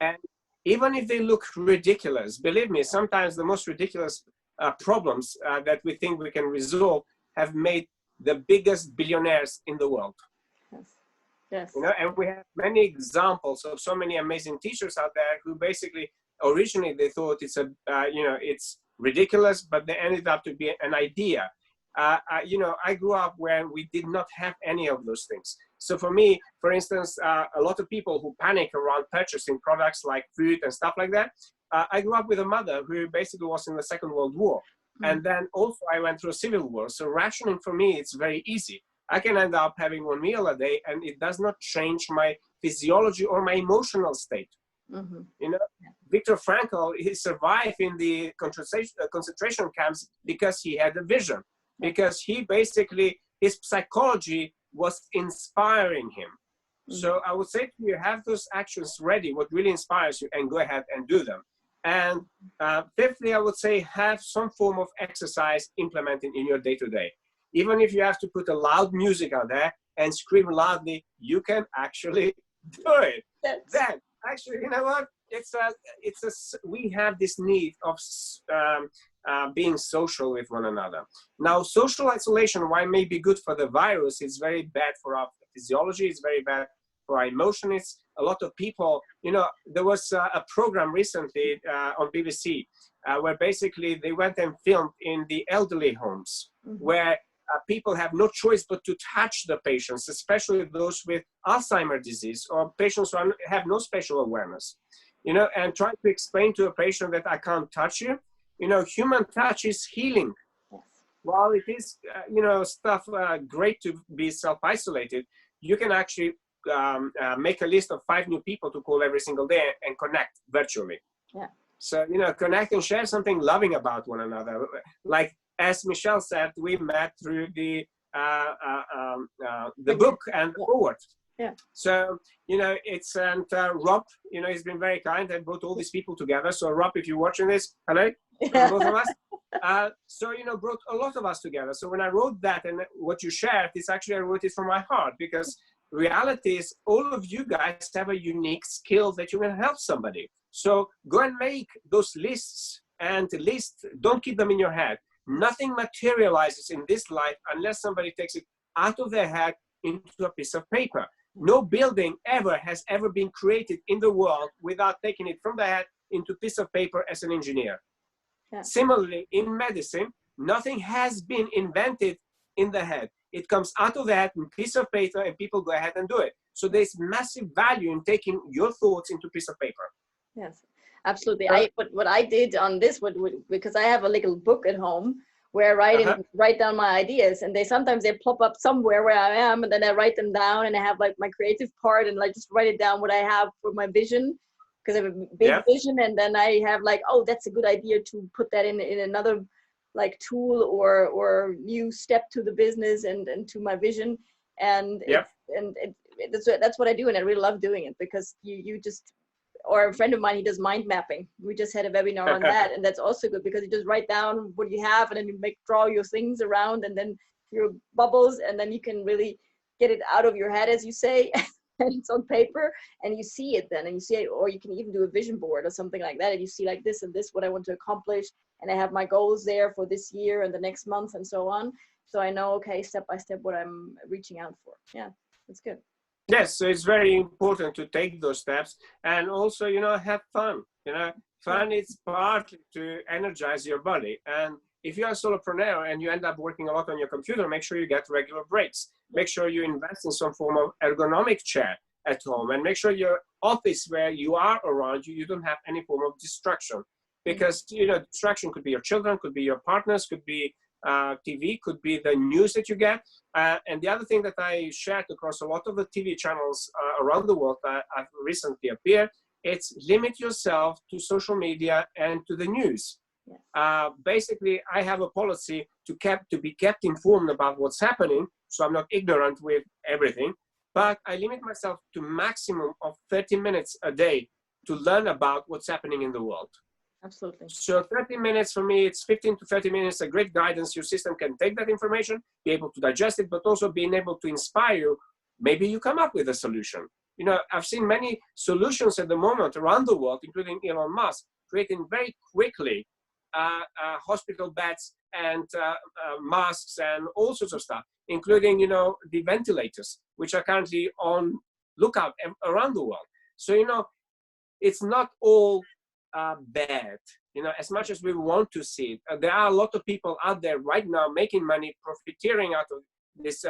And even if they look ridiculous, believe me, sometimes the most ridiculous problems that we think we can resolve have made the biggest billionaires in the world. Yes. You know, and we have many examples of so many amazing teachers out there who basically originally they thought it's a it's ridiculous, but they ended up to be an idea. I grew up where we did not have any of those things. So for me, for instance, a lot of people who panic around purchasing products like food and stuff like that, I grew up with a mother who basically was in the Second World War. And then also I went through a civil war. So rationing for me, it's very easy. I can end up having 1 meal a day and it does not change my physiology or my emotional state. You know, Viktor Frankl, he survived in the concentration camps because he had a vision, because he basically, his psychology was inspiring him. So I would say to you, have those actions ready, what really inspires you, and go ahead and do them. And fifthly, I would say have some form of exercise implemented in your day-to-day. Even if you have to put a loud music out there and scream loudly, you can actually do it. Then, actually, you know what? We have this need of being social with one another. Now, social isolation, while may be good for the virus, it's very bad for our physiology. It's very bad for our emotions. A lot of people, you know, there was a program recently on BBC where basically they went and filmed in the elderly homes where people have no choice but to touch the patients, especially those with Alzheimer's disease or patients who have no spatial awareness, you know, and trying to explain to a patient that I can't touch you. You know, human touch is healing. While it is, great to be self-isolated, you can actually make a list of 5 new people to call every single day and connect virtually. So, you know, connect and share something loving about one another. Like, as Michelle said, we met through the book and the forward. So, you know, it's, and Rob, you know, he's been very kind and brought all these people together. So Rob, if you're watching this, hello, both of us. So, you know, brought a lot of us together. So when I wrote that and what you shared, it's actually, I wrote it from my heart, because reality is all of you guys have a unique skill that you can help somebody. So go and make those lists, and don't keep them in your head. Nothing materializes in this life unless somebody takes it out of their head into a piece of paper. No building has ever been created in the world without taking it from the head into a piece of paper as an engineer. Similarly, in medicine, nothing has been invented in the head. It comes out of the head in a piece of paper, and people go ahead and do it. So there's massive value in taking your thoughts into a piece of paper. Yes, absolutely. What I did on this, because I have a little book at home where I write down my ideas, and sometimes they plop up somewhere where I am, and then I write them down, and I have like my creative part, and like just write it down what I have for my vision, because I have a big vision, and then I have like, oh, that's a good idea to put that in another like tool or new step to the business and to my vision, and that's what I do, and I really love doing it, because you just, or a friend of mine, he does mind mapping. We just had a webinar on that, and that's also good, because you just write down what you have, and then you draw your things around, and then your bubbles, and then you can really get it out of your head, as you say, and it's on paper, and you see it then, and you see it, or you can even do a vision board or something like that, and you see like this and this, what I want to accomplish, and I have my goals there for this year and the next month and so on. So I know, okay, step by step what I'm reaching out for. Yeah, that's good. Yes, so it's very important to take those steps, and also, you know, have fun. You know, Fun is partly to energize your body. And if you're a solopreneur and you end up working a lot on your computer, make sure you get regular breaks. Make sure you invest in some form of ergonomic chair at home, and make sure your office where you are around you, you don't have any form of distraction. Because, you know, distraction could be your children, could be your partners, could be TV, could be the news that you get. And the other thing that I shared across a lot of the TV channels around the world that I've recently appeared, it's limit yourself to social media and to the news. Yes. Basically, I have a policy to be kept informed about what's happening, so I'm not ignorant with everything. But I limit myself to maximum of 30 minutes a day to learn about what's happening in the world. Absolutely. So 30 minutes for me, it's 15 to 30 minutes, a great guidance. Your system can take that information, be able to digest it, but also being able to inspire you. Maybe you come up with a solution. You know, I've seen many solutions at the moment around the world, including Elon Musk, creating very quickly hospital beds and masks and all sorts of stuff, including, you know, the ventilators, which are currently on lookout around the world. So, you know, it's not all bad, you know, as much as we want to see it. There are a lot of people out there right now making money, profiteering out of this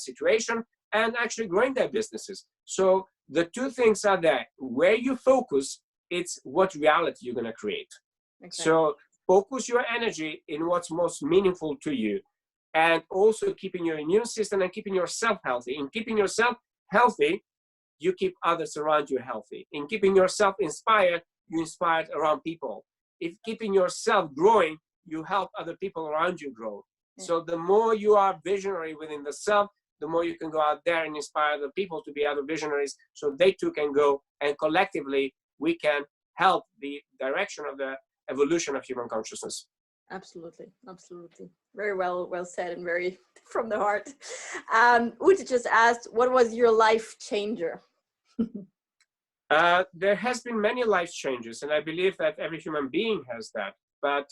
situation and actually growing their businesses. So the two things are there. Where you focus, it's what reality you're going to create. Exactly. So focus your energy in what's most meaningful to you, and also keeping your immune system and keeping yourself healthy. In keeping yourself healthy, you keep others around you healthy. In keeping yourself inspired, you inspire around people. If keeping yourself growing, you help other people around you grow. So the more you are visionary within the self, the more you can go out there and inspire other people to be other visionaries, so they too can go, and collectively we can help the direction of the evolution of human consciousness. Absolutely, absolutely. Very well said, and very from the heart. Ute just asked, what was your life changer? There has been many life changes, and I believe that every human being has that. But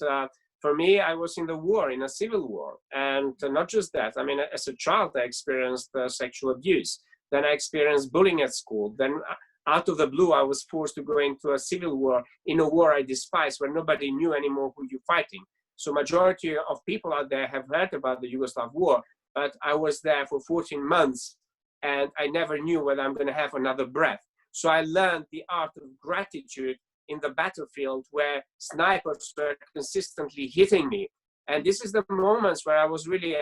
for me, I was in the war, in a civil war. And not just that, I mean, as a child, I experienced sexual abuse. Then I experienced bullying at school. Then out of the blue, I was forced to go into a civil war, in a war I despised, where nobody knew anymore who you're fighting. So majority of people out there have heard about the Yugoslav war, but I was there for 14 months, and I never knew whether I'm going to have another breath. So I learned the art of gratitude in the battlefield, where snipers were consistently hitting me. And this is the moments where I was really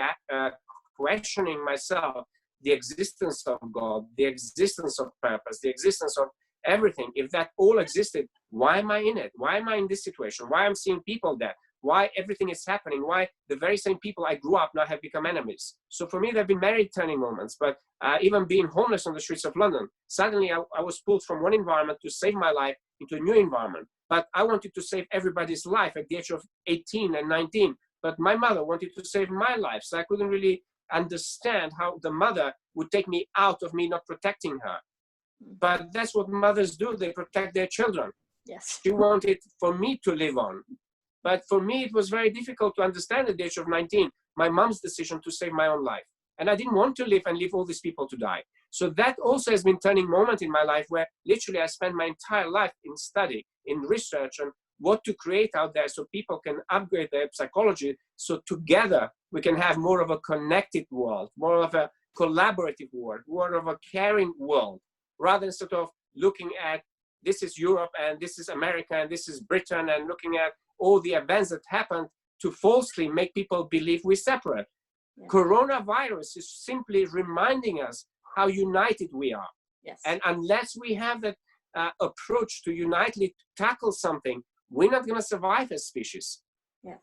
questioning myself, the existence of God, the existence of purpose, the existence of everything. If that all existed, why am I in it? Why am I in this situation? Why I'm seeing people there? Why everything is happening? Why the very same people I grew up now have become enemies? So for me, there have been many turning moments, but even being homeless on the streets of London, suddenly I was pulled from one environment to save my life into a new environment. But I wanted to save everybody's life at the age of 18 and 19. But my mother wanted to save my life. So I couldn't really understand how the mother would take me out of me not protecting her. But that's what mothers do. They protect their children. Yes. She wanted for me to live on. But for me, it was very difficult to understand at the age of 19, my mom's decision to save my own life. And I didn't want to live and leave all these people to die. So that also has been a turning moment in my life, where literally I spent my entire life in study, in research, and what to create out there so people can upgrade their psychology. So together we can have more of a connected world, more of a collaborative world, more of a caring world, rather than sort of looking at this is Europe and this is America and this is Britain, and looking at all the events that happened to falsely make people believe we're separate. Yeah. Coronavirus is simply reminding us how united we are. Yes. And unless we have that approach to unitely tackle something, we're not going to survive as species. Yes,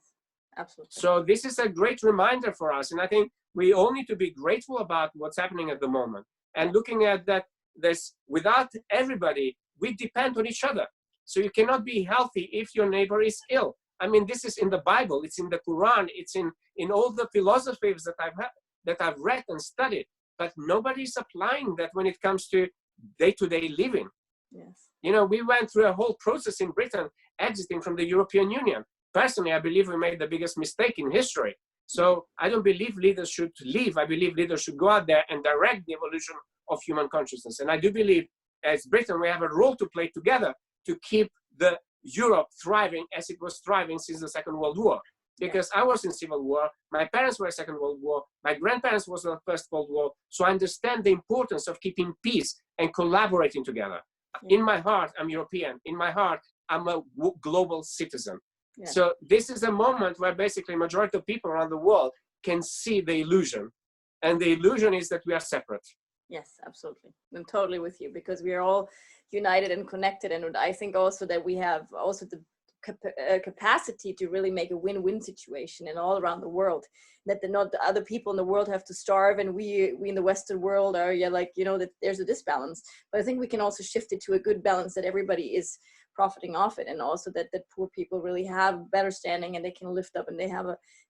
absolutely. So this is a great reminder for us. And I think we all need to be grateful about what's happening at the moment. And looking at that, without everybody, we depend on each other. So you cannot be healthy if your neighbor is ill. I mean, this is in the Bible, it's in the Quran, it's in all the philosophies that I've read and studied. But nobody's applying that when it comes to day-to-day living. Yes. You know, we went through a whole process in Britain, exiting from the European Union. Personally, I believe we made the biggest mistake in history. So I don't believe leaders should leave. I believe leaders should go out there and direct the evolution of human consciousness. And I do believe, as Britain, we have a role to play together to keep the Europe thriving as it was thriving since the Second World War. Because I was in Civil War, my parents were in Second World War, my grandparents was in the First World War, so I understand the importance of keeping peace and collaborating together. In my heart, I'm European. In my heart, I'm a global citizen. So this is a moment where basically majority of people around the world can see the illusion. And the illusion is that we are separate. Yes, absolutely. I'm totally with you, because we are all united and connected. And I think also that we have also the capacity to really make a win-win situation and all around the world, that not the other people in the world have to starve and we in the Western world are that there's a disbalance. But I think we can also shift it to a good balance, that everybody is profiting off it, and also that poor people really have better standing and they can lift up and they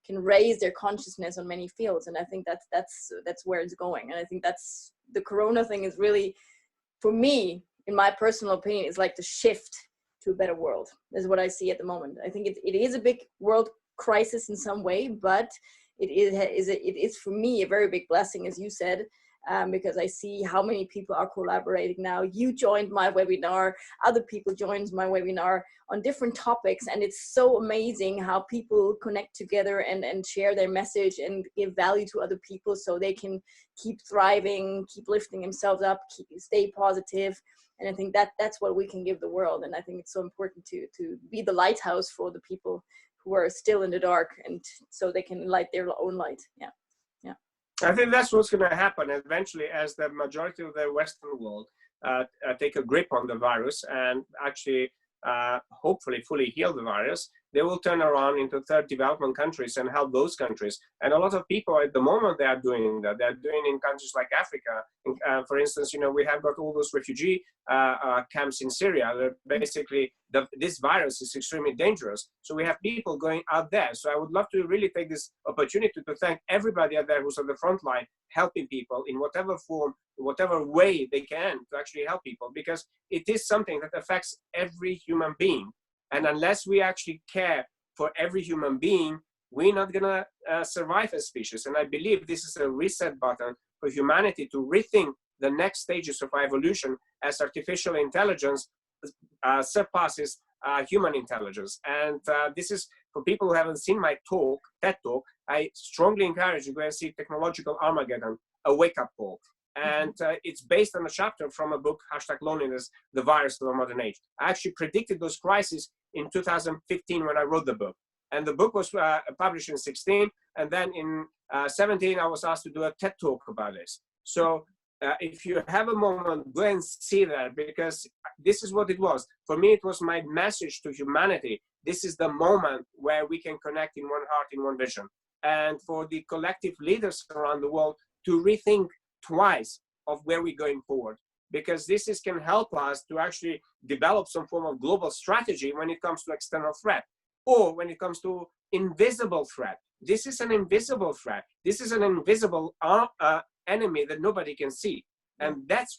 can raise their consciousness on many fields. And I think that's where it's going. And I think that's the Corona thing is really, for me, in my personal opinion, is like the shift to a better world. Is what I see at the moment. I think it is a big world crisis in some way, but it is for me a very big blessing, as you said, because I see how many people are collaborating now. You joined my webinar, other people joined my webinar on different topics, and it's so amazing how people connect together and share their message and give value to other people so they can keep thriving, keep lifting themselves up, stay positive. And I think that's what we can give the world. And I think it's so important to be the lighthouse for the people who are still in the dark, and so they can light their own light. Yeah. I think that's what's going to happen eventually, as the majority of the Western world take a grip on the virus and actually hopefully fully heal the virus. They will turn around into third development countries and help those countries. And a lot of people at the moment, they are doing that. They're doing in countries like Africa. For instance, we have got all those refugee camps in Syria. Basically, this virus is extremely dangerous. So we have people going out there. So I would love to really take this opportunity to thank everybody out there who's on the front line, helping people in whatever form, whatever way they can to actually help people, because it is something that affects every human being. And unless we actually care for every human being, we're not going to survive as species. And I believe this is a reset button for humanity to rethink the next stages of our evolution, as artificial intelligence surpasses human intelligence. And this is for people who haven't seen my talk, TED Talk. I strongly encourage you to go and see Technological Armageddon, a wake-up call. And it's based on a chapter from a book, #Loneliness, The Virus of the Modern Age. I actually predicted those crises in 2015 when I wrote the book. And the book was published in 16. And then in 17, I was asked to do a TED Talk about this. So if you have a moment, go and see that, because this is what it was. For me, it was my message to humanity. This is the moment where we can connect in one heart, in one vision. And for the collective leaders around the world to rethink twice of where we're going forward, because this can help us to actually develop some form of global strategy when it comes to external threat, or when it comes to invisible threat. This is an invisible threat. This is an invisible enemy that nobody can see. And that's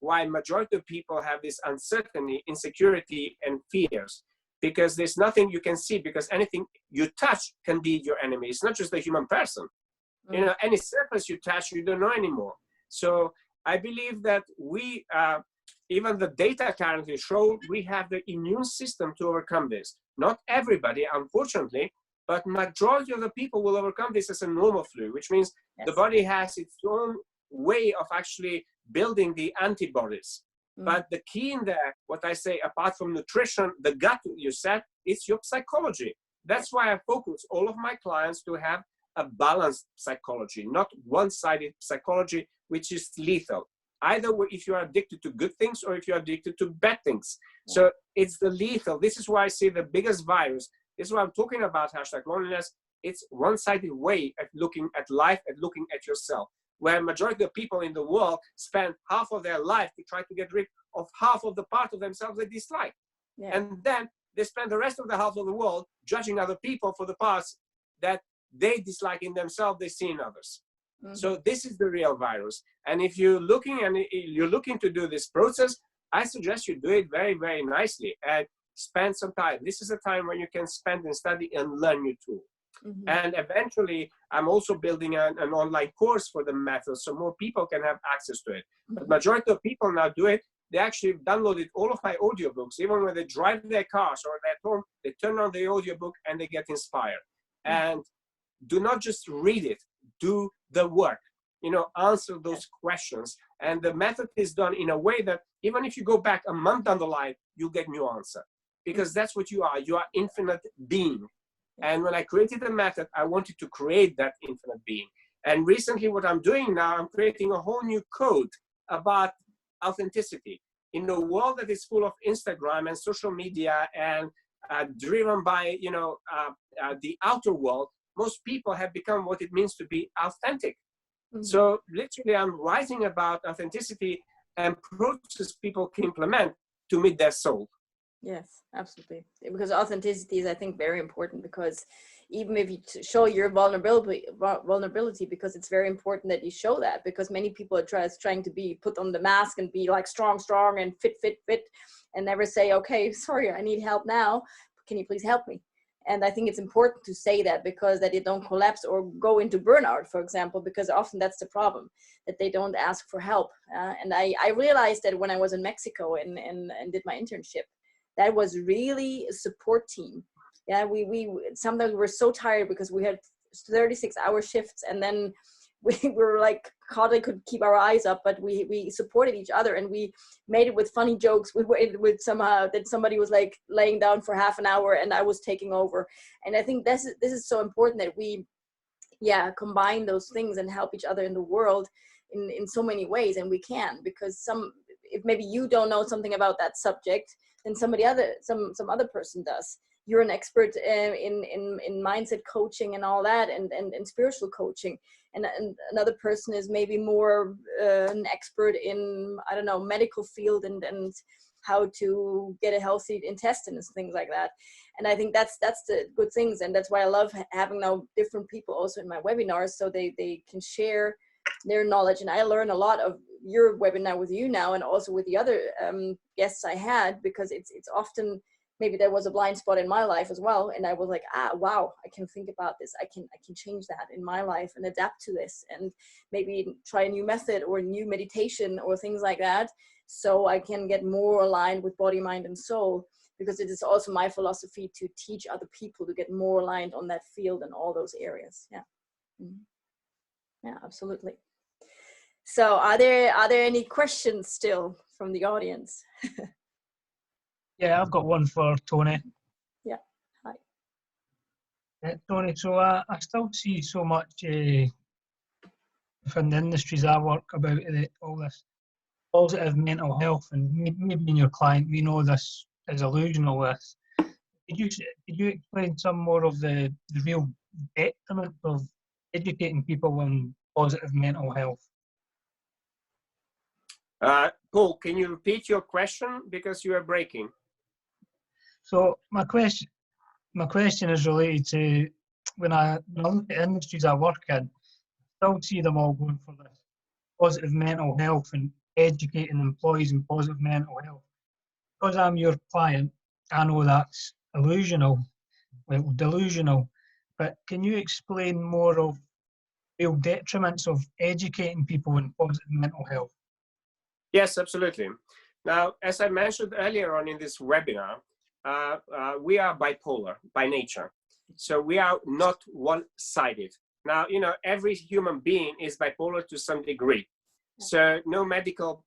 why majority of people have this uncertainty, insecurity, and fears, because there's nothing you can see, because anything you touch can be your enemy. It's not just the human person. Any surface you touch, you don't know anymore. So I believe that we, even the data currently show, we have the immune system to overcome this. Not everybody, unfortunately, but majority of the people will overcome this as a normal flu, which means the body has its own way of actually building the antibodies. But the key in there, what I say, apart from nutrition, the gut you said, it's your psychology. That's why I focus all of my clients to have a balanced psychology, not one-sided psychology, which is lethal. Either if you are addicted to good things or if you're addicted to bad things. So it's the lethal. This is why I see the biggest virus. This is why I'm talking about #loneliness. It's one-sided way of looking at life and looking at yourself, where majority of people in the world spend half of their life to try to get rid of half of the part of themselves they dislike. And then they spend the rest of the half of the world judging other people for the parts that they dislike in themselves, they see in others. So this is the real virus. And if you're looking to do this process, I suggest you do it very, very nicely and spend some time. This is a time when you can spend and study and learn new tools. And eventually, I'm also building an online course for the method so more people can have access to it. But majority of people now do it. they actually downloaded all of my audiobooks. Even when they drive their cars or they're at home, they turn on the audiobook and they get inspired. And do not just read it, do the work, you know, answer those questions. And the method is done in a way that even if you go back a month down the line, you'll get new answer, because that's what you are infinite being. And when I created the method, I wanted to create that infinite being. And recently what I'm doing now, I'm creating a whole new code about authenticity. In a world that is full of Instagram and social media and driven by, you know, the outer world, most people have become what it means to be authentic. So literally I'm writing about authenticity and processes people can implement to meet their soul. Yes, absolutely. Because authenticity is, I think, very important, because even if you show your vulnerability, because it's very important that you show that, because many people are trying to be put on the mask and be like strong and fit, and never say, okay, sorry, I need help now. Can you please help me? And I think it's important to say that, because that you don't collapse or go into burnout, for example, because often that's the problem, that they don't ask for help. And I realized that when I was in Mexico and did my internship, that was really a support team. Yeah, we sometimes we were so tired because we had 36-hour shifts, and then we were like, hardly could keep our eyes up, but we supported each other, and we made it with funny jokes. We waited with somehow that somebody was like laying down for half an hour and I was taking over. And I think this is so important, that we combine those things and help each other in the world in so many ways. And we can, because if maybe you don't know something about that subject, then some other person does. You're an expert in mindset coaching and all that, and spiritual coaching, and another person is maybe more an expert in, I don't know, medical field and how to get a healthy intestine and things like that. And I think that's the good things, and that's why I love having now different people also in my webinars, so they can share their knowledge. And I learn a lot of your webinar with you now, and also with the other guests I had, because it's often, maybe there was a blind spot in my life as well, and I was like, wow, I can think about this, I can change that in my life and adapt to this, and maybe try a new method or a new meditation or things like that, so I can get more aligned with body, mind, and soul. Because it is also my philosophy to teach other people to get more aligned on that field and all those areas. Yeah, absolutely. So are there any questions still from the audience? Yeah, I've got one for Tony. Yeah, hi. Tony, so I still see so much within the industries I work about all this positive mental health, and maybe in your client, we know this is illusional. Could you explain some more of the real detriment of educating people on positive mental health? Paul, can you repeat your question, because you are breaking? So my question is related to when I look at industries I work in, I still see them all going for this positive mental health and educating employees in positive mental health. Because I'm your client, I know that's delusional, but can you explain more of real detriments of educating people in positive mental health? Yes, absolutely. Now, as I mentioned earlier on in this webinar, we are bipolar by nature. So we are not one-sided. Now, you know, every human being is bipolar to some degree. So no medical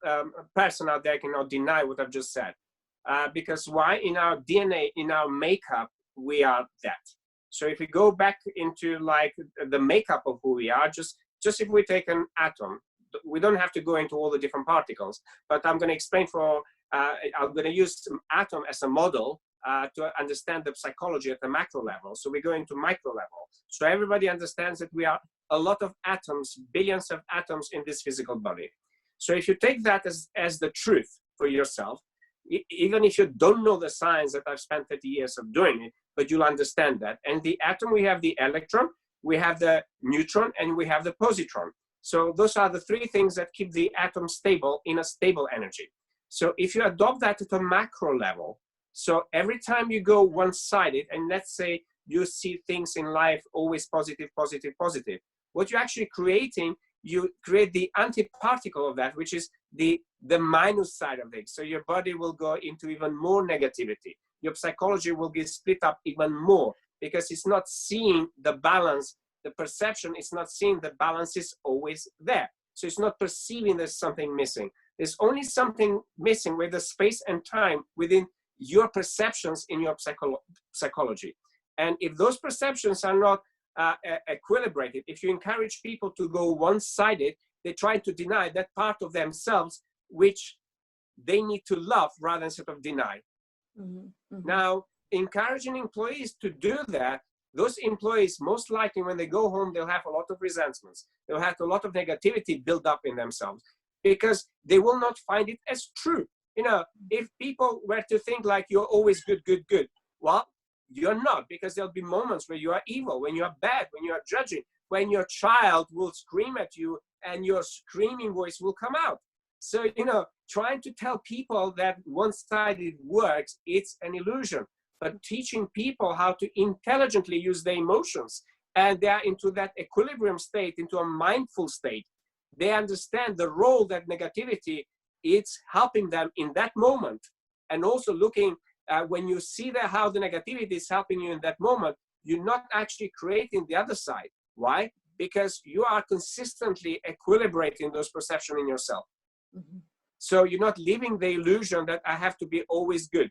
person out there cannot deny what I've just said. Because why? In our DNA, in our makeup, we are that. So if we go back into like the makeup of who we are, just if we take an atom, we don't have to go into all the different particles, but I'm going to explain I'm going to use atom as a model to understand the psychology at the macro level. So we go into micro level. So everybody understands that we are a lot of atoms, billions of atoms in this physical body. So if you take that as the truth for yourself, even if you don't know the science that I've spent 30 years of doing it, but you'll understand that. And the atom, we have the electron, we have the neutron, and we have the positron. So those are the three things that keep the atom stable in a stable energy. So if you adopt that at a macro level, so every time you go one-sided, and let's say you see things in life always positive, positive, positive, what you're actually creating, you create the antiparticle of that, which is the minus side of things. So your body will go into even more negativity. Your psychology will get split up even more because it's not seeing the balance. The perception is not seeing the balance is always there. So it's not perceiving there's something missing. There's only something missing with the space and time within your perceptions in your psychology. And if those perceptions are not equilibrated, if you encourage people to go one-sided, they try to deny that part of themselves which they need to love rather than sort of deny. Now, encouraging employees to do that, those employees, most likely when they go home, they'll have a lot of resentments. They'll have a lot of negativity built up in themselves because they will not find it as true. You know, if people were to think like you're always good, well, you're not, because there'll be moments where you are evil, when you are bad, when you are judging, when your child will scream at you and your screaming voice will come out. So, you know, trying to tell people that one-sided works, it's an illusion. But teaching people how to intelligently use their emotions, and they are into that equilibrium state, into a mindful state. They understand the role that negativity is helping them in that moment. And also looking, when you see that how the negativity is helping you in that moment, you're not actually creating the other side. Why? Because you are consistently equilibrating those perceptions in yourself. So you're not living the illusion that I have to be always good.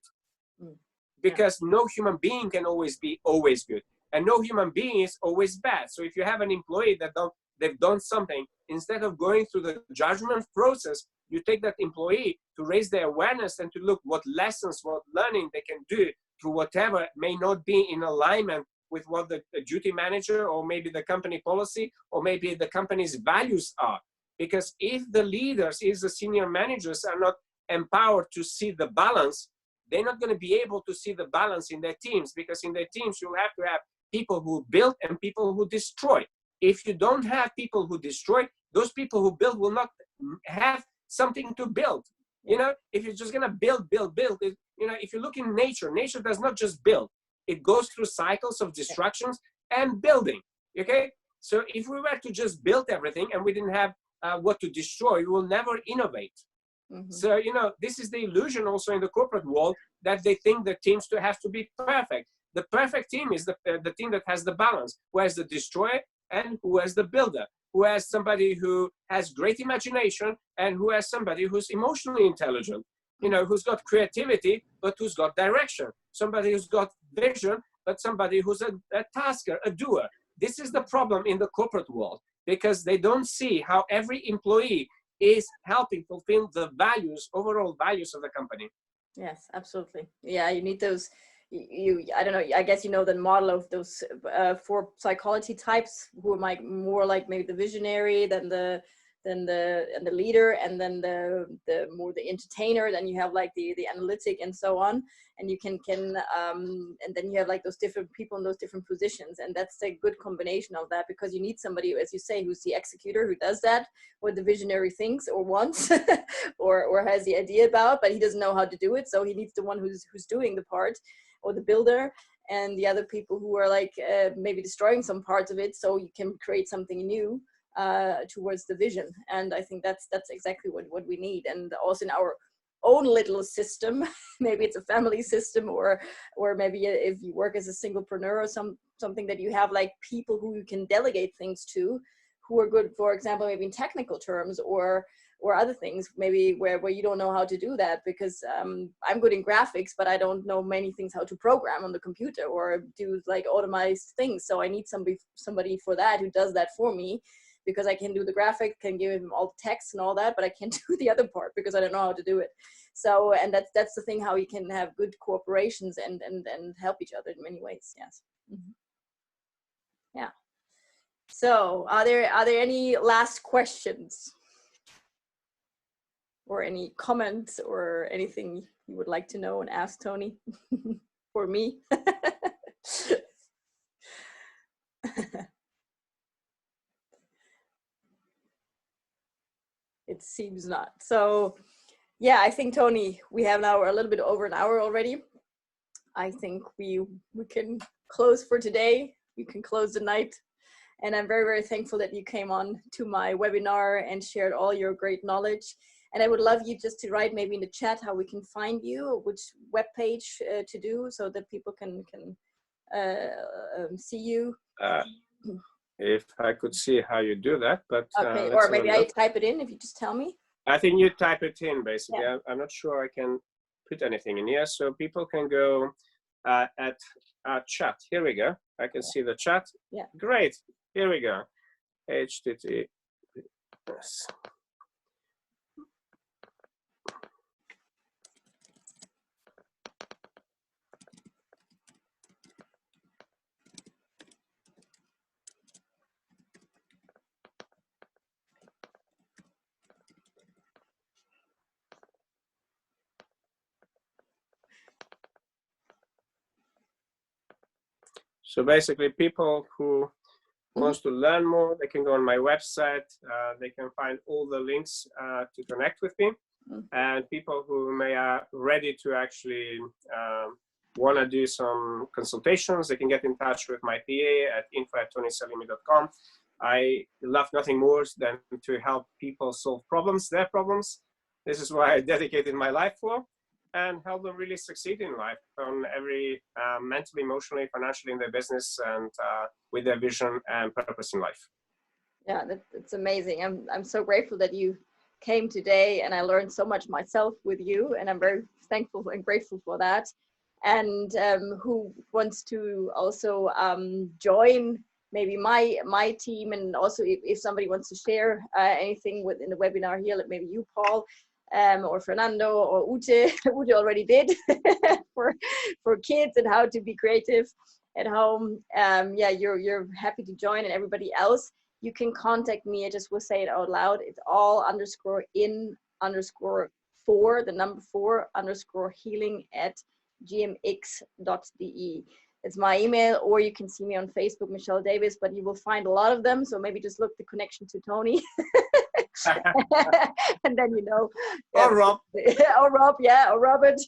Because no human being can always be always good. And no human being is always bad. So if you have an employee that they've done something, instead of going through the judgment process, you take that employee to raise their awareness and to look what lessons, what learning they can do through whatever may not be in alignment with what the duty manager or maybe the company policy or maybe the company's values are. Because if the leaders, if the senior managers are not empowered to see the balance, they're not going to be able to see the balance in their teams, because in their teams, you'll have to have people who build and people who destroy. If you don't have people who destroy, those people who build will not have something to build. You know, if you're just going to build, you know, if you look in nature, nature does not just build. It goes through cycles of destructions and building. Okay. So if we were to just build everything and we didn't have what to destroy, we will never innovate. So, you know, this is the illusion also in the corporate world, that they think the teams have to be perfect. The perfect team is the team that has the balance, who has the destroyer and who has the builder, who has somebody who has great imagination and who has somebody who's emotionally intelligent, you know, who's got creativity, but who's got direction, somebody who's got vision, but somebody who's a tasker, a doer. This is the problem in the corporate world, because they don't see how every employee is helping fulfill the values, overall values of the company. Yes, absolutely. Yeah, you need those. I don't know. I guess you know the model of those 4 psychology types, who are more like maybe the visionary, then the leader, and then the more the entertainer. Then you have like the analytic and so on. And you can and then you have like those different people in those different positions, and that's a good combination of that, because you need somebody, as you say, who's the executor, who does that, what the visionary thinks or wants or has the idea about, but he doesn't know how to do it, so he needs the one who's doing the part, or the builder, and the other people who are like maybe destroying some parts of it, so you can create something new towards the vision. And I think that's exactly what we need. And also in our own little system, maybe it's a family system, or maybe if you work as a singlepreneur or something, that you have like people who you can delegate things to, who are good, for example, maybe in technical terms, or other things, maybe where you don't know how to do that, because I'm good in graphics, but I don't know many things how to program on the computer or do like automized things. So I need somebody for that, who does that for me, because I can do the graphic, can give him all the text and all that, but I can't do the other part because I don't know how to do it. So, and that's the thing, how you can have good cooperations and help each other in many ways. Yes. Yeah. So are there any last questions or any comments or anything you would like to know and ask Tony for me? It seems not. So yeah, I think, Tony, we have now a little bit over an hour already. I think we can close for today. We can close the night. And I'm very, very thankful that you came on to my webinar and shared all your great knowledge. And I would love you just to write maybe in the chat how we can find you, or which webpage to do, so that people can see you. If I could see how you do that, but okay, or maybe I type it in if you just tell me. I think you type it in basically. Yeah. I'm not sure I can put anything in here, so people can go at chat. Here we go. I can see the chat. Yeah. Great. Here we go. HTTPS. So basically, people who wants to learn more, they can go on my website. They can find all the links to connect with me. And people who may are ready to actually want to do some consultations, they can get in touch with my PA at info@tonyselimi.com. I love nothing more than to help people solve problems, their problems. This is what I dedicated my life for, and help them really succeed in life on every mentally, emotionally, financially in their business, and with their vision and purpose in life. Yeah, that's amazing. I'm so grateful that you came today, and I learned so much myself with you, and I'm very thankful and grateful for that. And who wants to also join maybe my team, and also if somebody wants to share anything within the webinar here, like maybe you, Paul, or Fernando, or Ute. Ute already did for kids and how to be creative at home. Yeah, you're happy to join, and everybody else, you can contact me. I just will say it out loud. It's all _in_4, the number 4_healing@gmx.de. It's my email, or you can see me on Facebook, Michelle Davis, but you will find a lot of them. So maybe just look the connection to Tony. And then, you know. Or Rob. Or Rob, yeah, or Robert.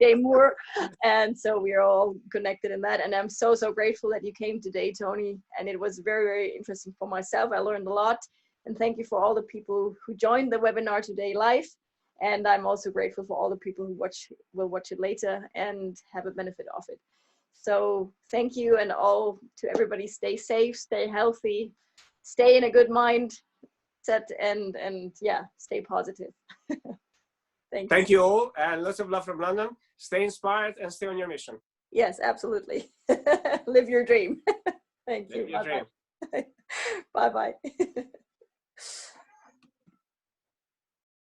Jay Moore. And so we're all connected in that. And I'm so, so grateful that you came today, Tony. And it was very, very interesting for myself. I learned a lot. And thank you for all the people who joined the webinar today live. And I'm also grateful for all the people who will watch it later and have a benefit of it. So thank you, and all to everybody. Stay safe, stay healthy, stay in a good mind set, and yeah, stay positive. Thank you all, and lots of love from London. Stay inspired and stay on your mission. Yes, absolutely. Live your dream. Thank you. Live your dream. Bye-bye.